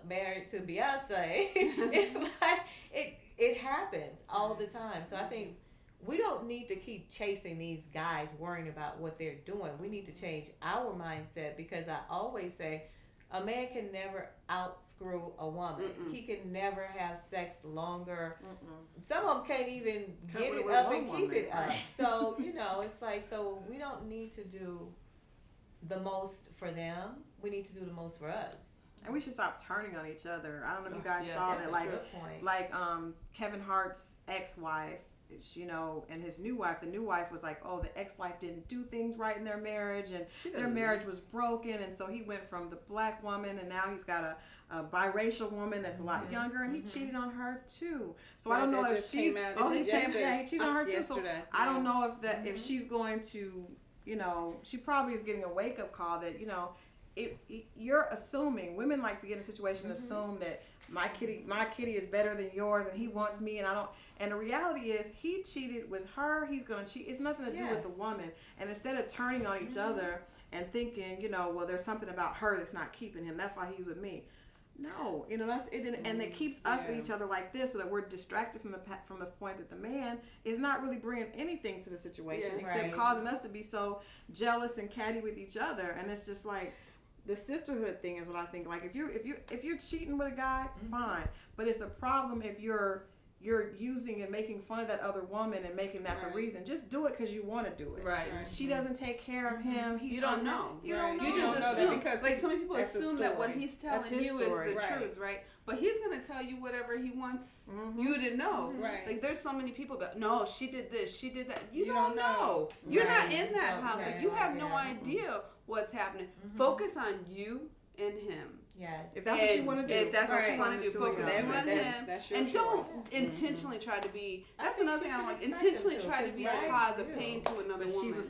[SPEAKER 2] married to Beyonce. It's like it happens all the time. So I think we don't need to keep chasing these guys worrying about what they're doing. We need to change our mindset, because I always say a man can never outscrew a woman. He can never have sex longer. Some of them can't even get it up and keep it up. So, it's like, so we don't need to do the most for them. We need to do the most for us.
[SPEAKER 7] And we should stop turning on each other. I don't know if you guys saw that, like Kevin Hart's ex-wife, and his new wife. The new wife was like, oh, the ex-wife didn't do things right in their marriage, and their marriage was broken, and so he went from the black woman, and now he's got a biracial woman that's a lot younger, and he cheated on her too. So I don't know if she's he cheated on her too. So I don't know if she's going to, she probably is getting a wake-up call that, you're assuming, women like to get in a situation and assume that my kitty is better than yours, and he wants me, and I don't. And the reality is, he cheated with her. He's gonna cheat. It's nothing to do with the woman. And instead of turning on each other and thinking, well, there's something about her that's not keeping him. That's why he's with me. No, that's it, and it keeps us at each other like this, so that we're distracted from the point that the man is not really bringing anything to the situation except causing us to be so jealous and catty with each other. And it's just like, the sisterhood thing is what I think. Like, if you're cheating with a guy, fine, but it's a problem if you're using and making fun of that other woman and making that the reason. Just do it because you want to do it.
[SPEAKER 8] Right.
[SPEAKER 7] She doesn't take care of him.
[SPEAKER 8] You don't know.
[SPEAKER 7] You don't know.
[SPEAKER 8] You just assume.
[SPEAKER 9] Because
[SPEAKER 8] like, so many people assume that what he's telling you is the
[SPEAKER 9] right.
[SPEAKER 8] truth, right? But he's going to tell you whatever he wants you to know.
[SPEAKER 9] Right.
[SPEAKER 8] Like, there's so many people that, no, she did this, she did that. You don't know. You're not in that house. Like, you have no idea what's happening. Focus on you and him.
[SPEAKER 2] Yes.
[SPEAKER 7] If that's what you want to do.
[SPEAKER 8] If that's what you want to do, focus on him.
[SPEAKER 9] That's your
[SPEAKER 8] and
[SPEAKER 9] choice.
[SPEAKER 8] Don't intentionally try to be. That's
[SPEAKER 2] think
[SPEAKER 8] another
[SPEAKER 2] she
[SPEAKER 8] thing I don't
[SPEAKER 2] should
[SPEAKER 8] like.
[SPEAKER 2] expect
[SPEAKER 8] Intentionally
[SPEAKER 2] him to,
[SPEAKER 8] try to be the
[SPEAKER 2] because
[SPEAKER 8] cause
[SPEAKER 2] right,
[SPEAKER 8] of pain to another
[SPEAKER 7] But
[SPEAKER 8] woman.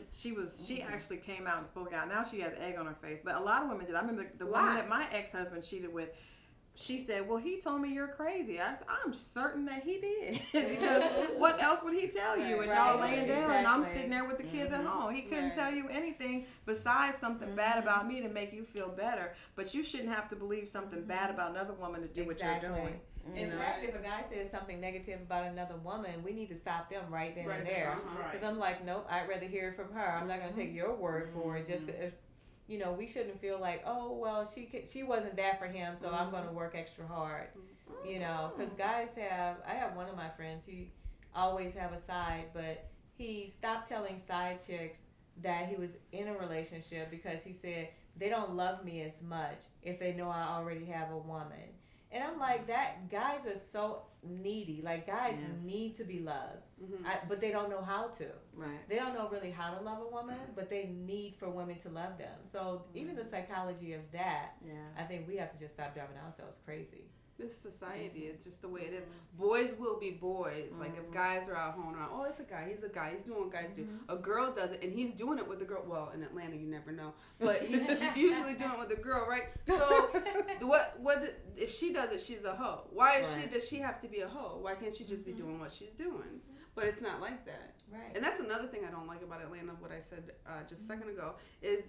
[SPEAKER 7] she actually came out and spoke out. Now she has egg on her face. But a lot of women did. I remember the woman that my ex-husband cheated with. she said, well, he told me you're crazy. I said, I'm certain that he did. Because what else would he tell you? As y'all laying down and I'm sitting there with the kids at home. He couldn't tell you anything besides something bad about me to make you feel better. But you shouldn't have to believe something bad about another woman to do what you're doing.
[SPEAKER 2] In fact, if a guy says something negative about another woman, we need to stop them right then and there. Because I'm like, nope, I'd rather hear it from her. I'm not going to take your word for it. Just you know, we shouldn't feel like, oh, well, she wasn't that for him, so I'm going to work extra hard. You know, because guys I have one of my friends, he always have a side, but he stopped telling side chicks that he was in a relationship because he said they don't love me as much if they know I already have a woman. And I'm like, that guys are so needy. Like, guys need to be loved, but they don't know how to.
[SPEAKER 7] Right.
[SPEAKER 2] They don't know really how to love a woman, but they need for women to love them. So even the psychology of that, I think we have to just stop driving ourselves crazy.
[SPEAKER 8] This society, it's just the way it is. Boys will be boys. Like, if guys are out hoeing around, oh, it's a guy, he's doing what guys do. A girl does it, and he's doing it with a girl. Well, in Atlanta, you never know. But he's usually doing it with a girl, right? So, if she does it, she's a hoe. Why does she have to be a hoe? Why can't she just be doing what she's doing? But it's not like that.
[SPEAKER 2] Right.
[SPEAKER 8] And that's another thing I don't like about Atlanta, what I said just a second ago, is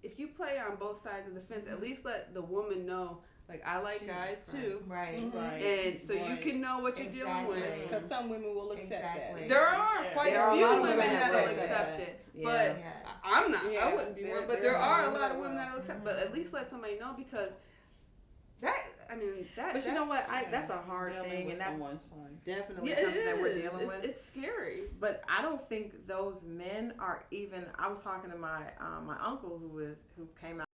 [SPEAKER 8] if you play on both sides of the fence, at least let the woman know, like, I like guys too.
[SPEAKER 2] Right.
[SPEAKER 8] And so you can know what you're dealing with.
[SPEAKER 9] Because some women will accept that.
[SPEAKER 8] There are quite
[SPEAKER 7] There are
[SPEAKER 8] a
[SPEAKER 7] a
[SPEAKER 8] few
[SPEAKER 7] lot of
[SPEAKER 8] women
[SPEAKER 7] women
[SPEAKER 8] that
[SPEAKER 7] that
[SPEAKER 8] will
[SPEAKER 7] accept
[SPEAKER 8] accept
[SPEAKER 7] that.
[SPEAKER 8] it.
[SPEAKER 7] Yeah.
[SPEAKER 8] But I'm not. I wouldn't be one. But there are a lot of women
[SPEAKER 9] will.
[SPEAKER 8] that will accept. But at least let somebody know, because that, I mean, that.
[SPEAKER 7] But you know what? That's a hard thing, and that's definitely something that we're dealing with.
[SPEAKER 8] It's scary.
[SPEAKER 7] But I don't think those men are even. I was talking to my my uncle who came out